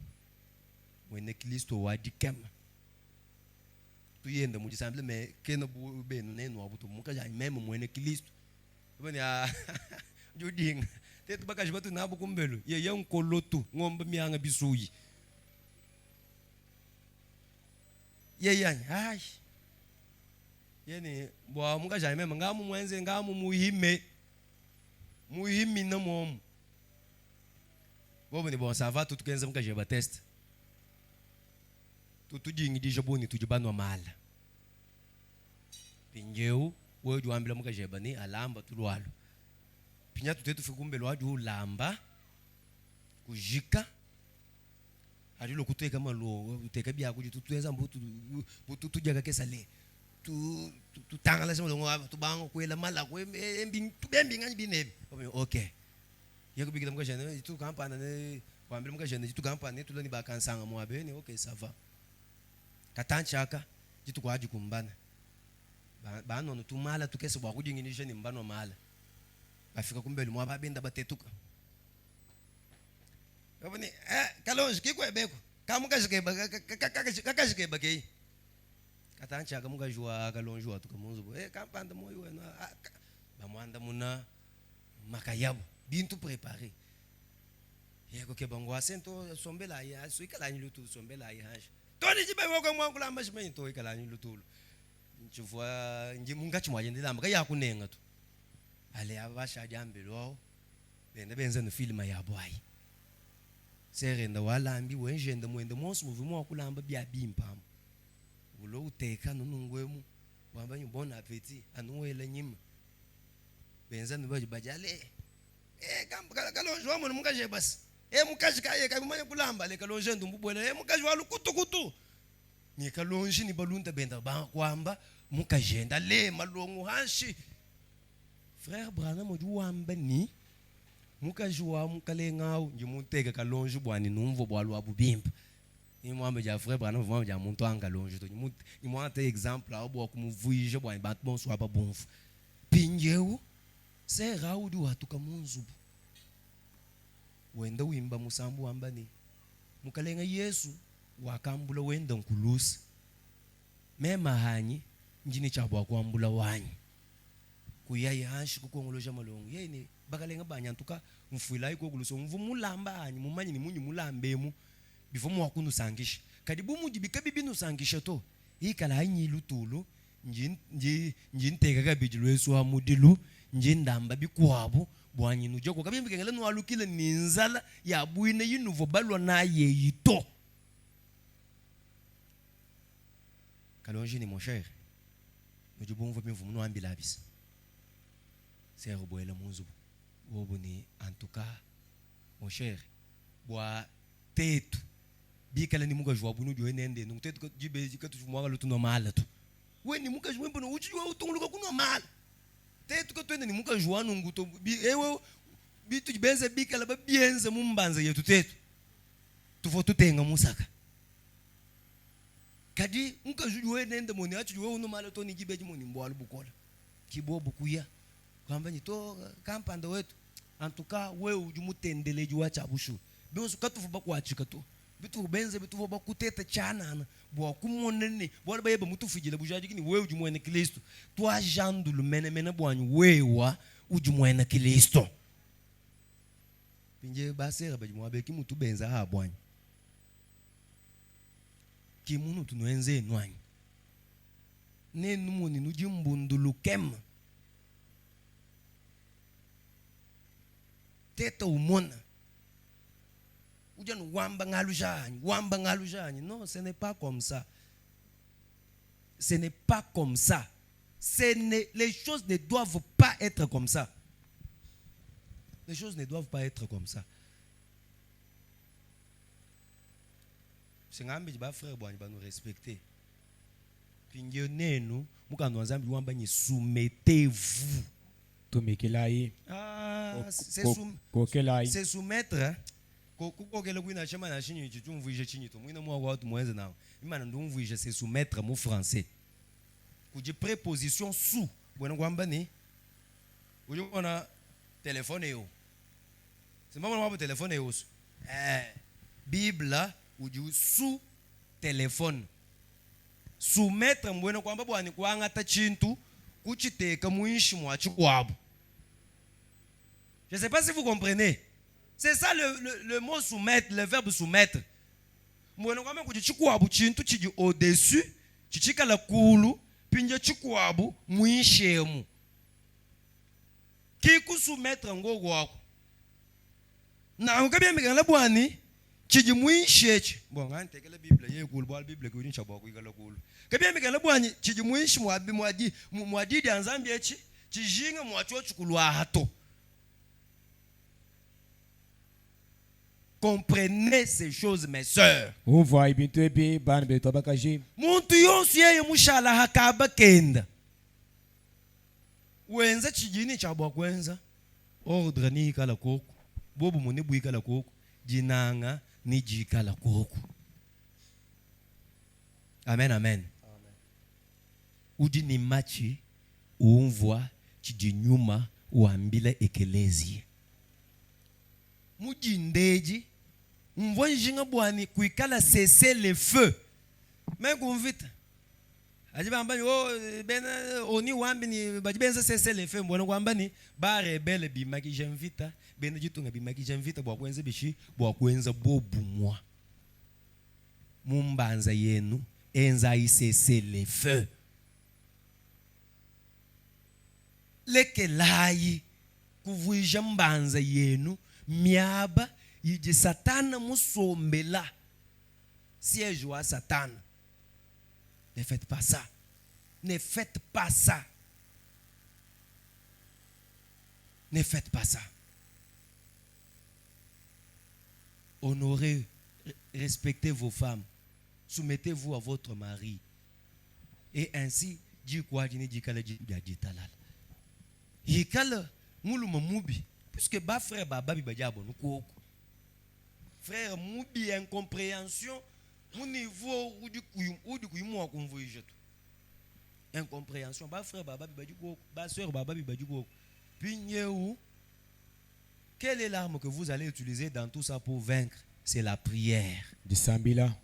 A: mwene Kristo wadikema tuyenda mujisamble me kena bu benu nenu abuto muka jani meme mwene Kristo bani juding tetu bakaji batu nabu kumbelo ye yankolotu ngombe mianga bisuyi ye yani ai yeni bwa muka jani meme ngamu mwenze ngamu muhimi na mom bobo ni bon ça va tout kenza muka jeba test tutujingi dijabuni tujibanwa mala pinjeu wewe ambila muka jebani alamba tulwalo pinya tutetu fikumbelo waju lamba kujika adilo kuteka malo uteka bya kuji tutweza mbutu tujaga kesale tutangala sema ngo tubango kwela mala kwe tubembi ngani binebi okay yakubikira muka jene tu kampana ne kwambila muka jene tu kampana tulani bakansanga mwabe ni okay ça va katanchaka jitu kwaji kumbana ba nono tumala tukese bwa kujinginisha ni mbano mala bafika kumbele mwa babenda batetuka babani kalonje kikwebeko kamuka jikeba kakajikeba ke katanchaka muka jwa kalonje watu kamunzu kampanda moyo wena bamwanda muna makayabo bintu préparé yeko ke bango asento sombela ya suikala nyilutu sombela ya haje toni jibe woko mwangula amashime into ikala nyilutulu njivwa njimunga chimwaje ndilamba kaya kunenga tu ale abasha jambelo bende benze no film ya boy serenda walambi wenjenda mwende monso muvumo wakulamba bya bimpam ulo uteka nunungwemu wamba nyibona apeti anuwela nyima benze no bajale kamba kalonje wa mwana mukaje basi mukaje kaye kabimanya kulamba le kalonje ndumbubwela mukaje walu kutukutu ni kalonje ni balunta benda ba kwamba mukajenda le malongo hanshi frère Branham moju wamba ni mukaje wa mukalengao njimuteka kalonje bwani numvo bwalu abubimba ni mwamba ja frère Branham mwamba ja muntu angalonje to ni mwanta exemple abo kumuvuije bwani bantu bonso aba bonfu pinjeu se raudu watuka munzubu wenda wimba musambu wamba ni mukalenga Yesu wakambula wenda nkulusi mema hanyi njini chabwa kwambula wanyi kuyayi hanshi kukongoloja malongo yeni bakalenga banyantuka mfuila iko kuluso mvumulamba hanyi mumanyi ni munyi mulambemu bifomu wakunu sangisha kadibu muji bikabi binu sangisha to ikala hanyi lutulu njinteka kabijilo Yesu amudilu njindamba bikwabo bwanyi nujoko kabimbi kengele no alukile ninzala ya buine yinuvo balwa na yeyito kalonje ni mon cher nujubumva bimvu mno ambila bis sero boela munzu wobo ni en tout cas mon cher bwa tetu bikala ni muga jwa bunu jo nende no tetu jibe jikatu mwa lutu no mala tu weni muga jwa mbono ujiwa utunguluka kuno mala tetu ko twende ni muka juanu nguto ewe bitu benze bikala ba bienze mumbanza yetu tetu tufo tutenga musaka kadi muka juwe nende moni achu juwe uno mala to ni gibeji moni mbwalu bukola kibobu kuya kwamba ni to kampanda wetu antuka wewe ujumutendele juwa chabushu benzo katufu bakwachika to bitu benze bitu bakuteta chana bwa kumonene bwa bayeba mutufijile bujaji kini wewe ujumwene Kristo twa jandulu mene bwanyu wewa ujumwene Kristo pinje basera bajumwa beki mutu benza ha bwanyu ki munu tunuenze nwany ne numuni nujimbundulu kem teta umona ujan wamba ngalujani. Non, ce n'est pas comme ça. Ce n'est pas comme ça. Les choses ne doivent pas être comme ça. Les choses ne doivent pas être comme ça. C'est un peu frère bon nous respecter. Puis nous soumettez-vous. Ah, c'est soumettre. C'est soumettre mon français. J'ai préposition sous. On a téléphone. C'est pas mon téléphone. Bible ou sous téléphone. Soumettre mbwena kwamba bwani kwangata chintu kuchiteka muishi mwachi kwabo. Je ne sais pas si vous comprenez. C'est ça le mot soumettre, le verbe soumettre. Mbwena kwamba kuchikwabo chintu chiji au-dessus, chichika la kulu, pinje chikwabo muishemu. Kiku soumettre ngogo wako. Na ukabia mikala bwani chiji muishechi. Bon, ngante kele Bible yekulu bwa Bible ko ni chabo ko igala kulu. Kabia mikala bwani chiji muishi mwadi anzambi echi chijinga mwacho chukulwa hato. Comprenez ces choses, mes sœurs. Muntu yonsu yeye mushala hakaba kenda. Wenza chijini chabwa kwenza. Ordre ni kala koko. Bobu munibu ikala koko. Jinanga ni jikala koko. Amen, amen. Udi ni machi uumvwa chijinyuma uambile ekelezi. Mujindeji mvonjinga bwani kuikala cesser le feu. Mais convite. Ajibamba bena oni wambi ni bajibenza cesser le feu mbona kwamba ni ba rebelle bimaki j'invite bena jitunga bimaki j'invite bwa kwenza bishi bwa kwenza bobu mwa. Mumbanza yenu enza i cesser le feu. Lekelai kuvuija mbanza yenu miaba yiji satana musombela siège wa satana. Ne faites pas ça. Ne faites pas ça. Ne faites pas ça. Honorez, respectez vos femmes. Soumettez-vous à votre mari. Et ainsi, dit quoi dit kala dit talal. Yikala muluma mubi. Puisque ba frère baba bibajabo nuko. Frère mubi incompréhension au niveau où du kuimu wa convoyer tout. Incompréhension ba frère baba bibajiko, ba sœur baba bibajiko. Puis nyeu, quelle est l'arme que vous allez utiliser dans tout ça pour vaincre? C'est la prière.
B: De sambila.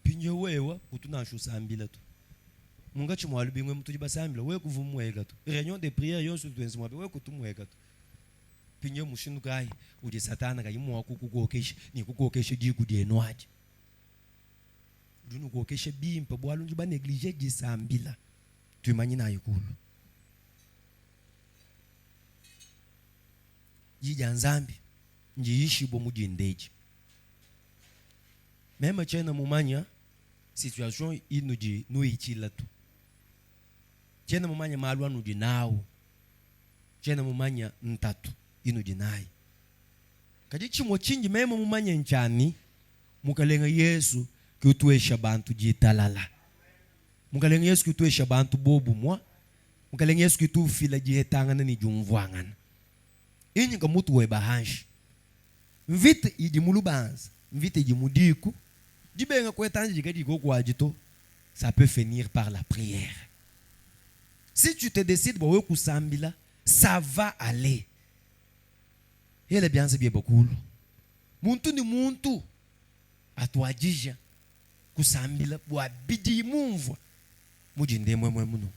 A: Puis nyeu ewa kutuna sho sambila tu. Munga chimwalu bingwe mtuji ba sambila we kuvumweka tu. Réunion de prière yo sur twenzi mwabe we kutumweka tu. Pinye mushinu kai uje satana kai mu akukukokesha ni kukokesha diku die noaje dunu kokesha bimpa bwalo njiba negliger disambila tu manyi na yikulu jija nzambi njiishi bo mujindeji même chena mumanya situation inuji nuichila tu chena mumanya malwa nuji nawo chena mumanya ntatu inu jinai kadi chimo chinji mema mumanya nchani mukalenga Yesu kutuesha bantu jitalala mukalenga Yesu kutuesha bantu bobu mwa mukalenga Yesu kutufila jihetangana ni jumvwangana inyi ka mutu we bahanshi mvite iji mulubanza mvite iji mudiku jibenga kwetanje jikadi kwa jito ça peut finir par la prière. Si tu te décides bo kusambila ça va aller. Ele bianze bie bakulu. Muntu ni muntu atwajija kusambila bwa bidi mumvwa. Mujinde mwe muno.